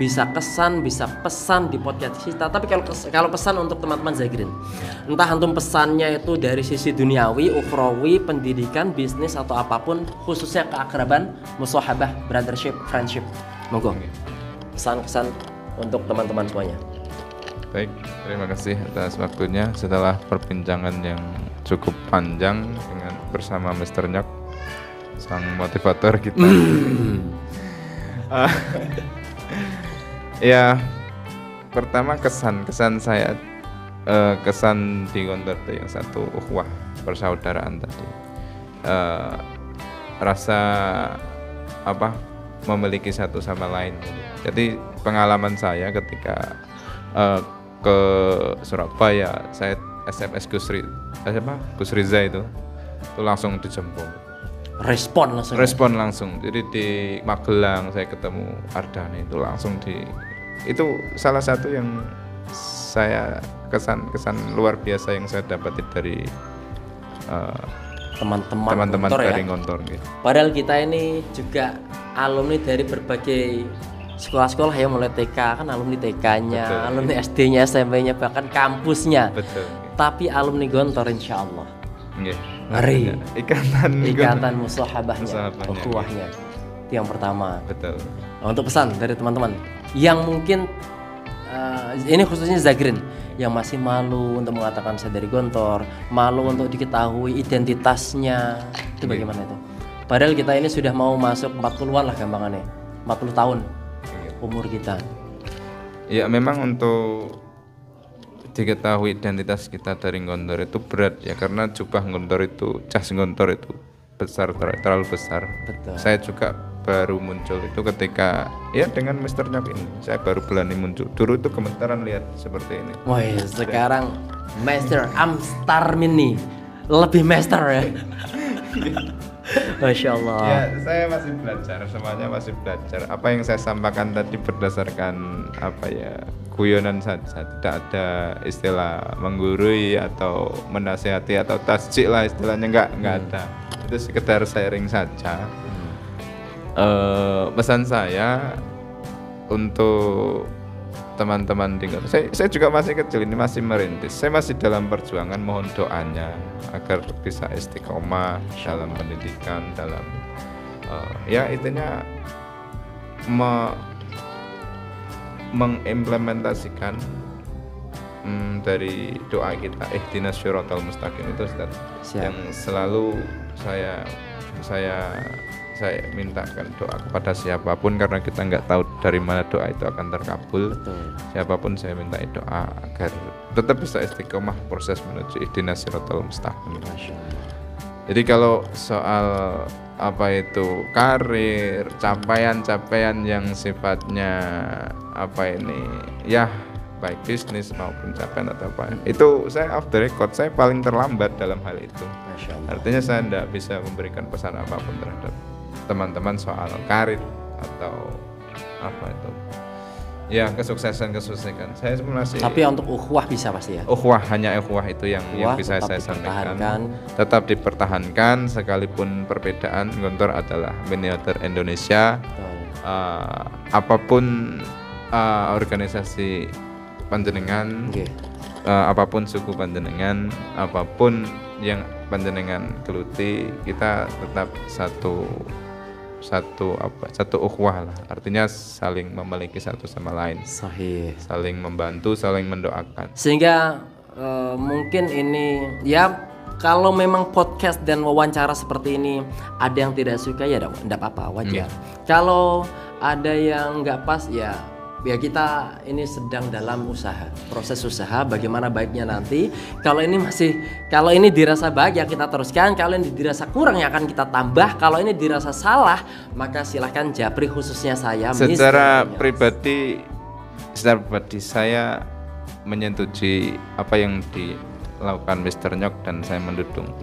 Bisa kesan, bisa pesan di podcast kita. Tapi kalau pesan untuk teman-teman Zagrin, entah antum pesannya itu dari sisi duniawi, ukhrawi, pendidikan, bisnis atau apapun, khususnya keakraban, musahabah, brothership, friendship. Monggo. Pesan-pesan untuk teman-teman semuanya. Baik, terima kasih atas waktunya setelah perbincangan yang cukup panjang bersama Mr. Nyok, sang motivator kita. Ya, pertama kesan saya kesan di kontor itu yang satu, ukhuwah, persaudaraan tadi, rasa memiliki satu sama lain. Jadi pengalaman saya ketika ke Surabaya, saya SMS Gus Riza itu langsung dijemput. Respon langsung. Jadi di Magelang saya ketemu Ardani itu langsung itu salah satu yang saya kesan luar biasa yang saya dapat dari teman-teman dari Ngontor gitu. Padahal kita ini juga alumni dari berbagai sekolah-sekolah ya, mulai TK kan alumni TK-nya, alumni SD-nya, SMP-nya, bahkan kampusnya. Betul. Tapi alumni Gontor insya Allah. Ngeri. Ikatan musahabahnya, ukhuwahnya. Itu yang pertama. Betul. Untuk pesan dari teman-teman yang mungkin ini khususnya Zagrin yang masih malu untuk mengatakan saya dari Gontor, malu untuk diketahui identitasnya, itu bagaimana itu? Padahal kita ini sudah mau masuk 40-an lah gampangannya, 40 tahun umur kita. Ya memang untuk diketahui identitas kita dari Ngontor itu berat ya, karena jubah Ngontor itu, jas Ngontor itu besar, terlalu besar. Betul. Saya juga baru muncul itu ketika ya dengan Mr. Nyok ini, saya baru berani muncul. Dulu itu gemetaran lihat seperti ini. Wah, sekarang Master Amstar Mini lebih master ya. Masya Allah. Ya, saya masih belajar, semuanya masih belajar. Apa yang saya sampaikan tadi berdasarkan apa ya, guyonan saja, tidak ada istilah menggurui atau menasihati atau tasjik lah istilahnya, enggak ada. Itu sekedar sharing saja. Pesan saya untuk teman-teman dengar, saya juga masih kecil ini, masih merintis, saya masih dalam perjuangan, mohon doanya agar bisa istiqomah dalam pendidikan, dalam ya intinya mengimplementasikan dari doa kita ihdinas syiratal mustaqim itu Ustaz. Yang selalu saya mintakan doa kepada siapapun, karena kita nggak tahu dari mana doa itu akan terkabul. Betul. Siapapun saya minta doa agar tetap bisa istiqomah proses menuju ihdinas syiratal mustaqim. Jadi kalau soal apa itu karir, capaian yang sifatnya apa ini ya, baik bisnis maupun capaian atau apa, itu saya off the record, saya paling terlambat dalam hal itu. Artinya saya tidak bisa memberikan pesan apapun terhadap teman-teman soal karir atau apa itu ya, kesuksesan saya masih. Tapi untuk ukhuwah bisa pasti ya. Hanya ukhuwah itu yang bisa saya sampaikan. Tetap dipertahankan sekalipun perbedaan. Gontor adalah miniatur Indonesia. Apapun organisasi panjenengan, apapun suku panjenengan, apapun yang panjenengan geluti, kita tetap satu ukhuwah lah. Artinya saling memiliki satu sama lain. Sahih. Saling membantu, saling mendoakan. Sehingga mungkin ini ya, kalau memang podcast dan wawancara seperti ini ada yang tidak suka ya enggak apa-apa, wajar. Kalau ada yang enggak pas ya kita ini sedang dalam proses usaha, bagaimana baiknya nanti. Kalau ini dirasa baik ya kita teruskan, kalau ini dirasa kurang ya akan kita tambah, kalau ini dirasa salah maka silahkan japri, khususnya saya. Secara pribadi saya menyetujui apa yang dilakukan Mr. Nyok, dan saya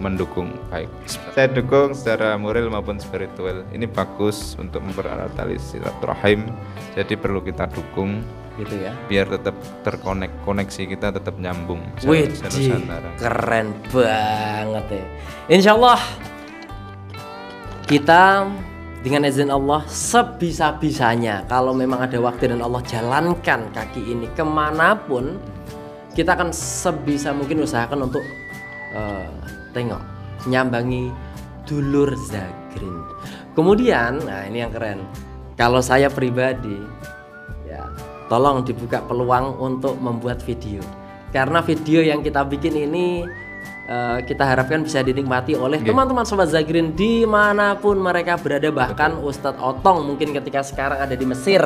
mendukung baik. Saya dukung secara moral maupun spiritual. Ini bagus untuk mempererat tali silaturahim. Jadi perlu kita dukung gitu ya. Biar tetap koneksi kita tetap nyambung. Wih, keren banget ya. Insyaallah kita dengan izin Allah sebisa-bisanya, kalau memang ada waktu dan Allah jalankan kaki ini kemanapun, kita akan sebisa mungkin usahakan untuk nyambangi dulur Zagrin. Kemudian, nah ini yang keren. Kalau saya pribadi, ya tolong dibuka peluang untuk membuat video. Karena video yang kita bikin ini kita harapkan bisa dinikmati oleh teman-teman Sobat Zagrin dimanapun mereka berada. Bahkan Ustadz Otong mungkin ketika sekarang ada di Mesir,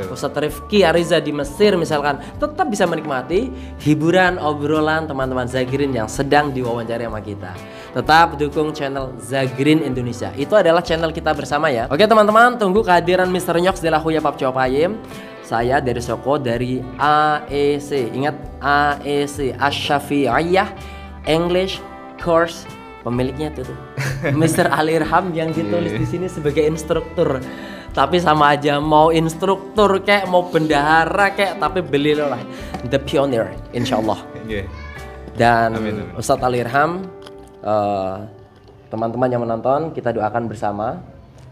Ustadz Rifki Ariza di Mesir misalkan, tetap bisa menikmati hiburan obrolan teman-teman Zagrin yang sedang diwawancari sama kita. Tetap dukung channel Zagrin Indonesia. Itu adalah channel kita bersama ya. Oke teman-teman, tunggu kehadiran Mr. Nyoks di Lahuya Papcopayem. Saya dari Soko, dari AEC. Ingat AEC, Asy-Syafi'iyah English Course. Pemiliknya itu tuh Mr. Alirham yang ditulis di sini sebagai instruktur. Tapi sama aja, mau instruktur kayak mau bendahara kayak, tapi beliau lah the pioneer insyaallah. Dan amin. Ustadz Alirham, teman-teman yang menonton, kita doakan bersama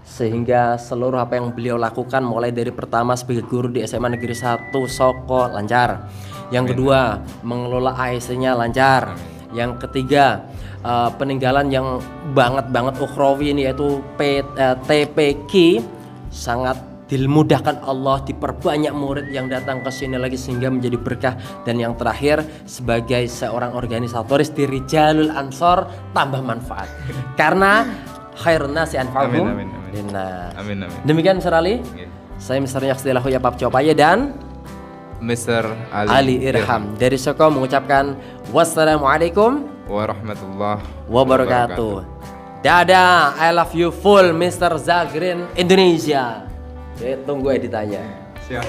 sehingga seluruh apa yang beliau lakukan, mulai dari pertama sebagai guru di SMA Negeri 1 Soko lancar, yang kedua mengelola AEC-nya lancar, yang ketiga peninggalan yang banget ukhrawi ini yaitu TPQ sangat dimudahkan Allah, diperbanyak murid yang datang ke sini lagi sehingga menjadi berkah. Dan yang terakhir sebagai seorang organisatoris di Rijalul Ansor tambah manfaat karena khairun nasi anfa'uhum linnas. Amin. Demikian Mr. Ali. Saya Mr. Nyoks Lahuya Papcopayem dan Mr. Ali Irham dari Soko mengucapkan wassalamualaikum warahmatullahi wabarakatuh. Dadah, I love you full Mr. Zagrin Indonesia. Tunggu editannya. Siap.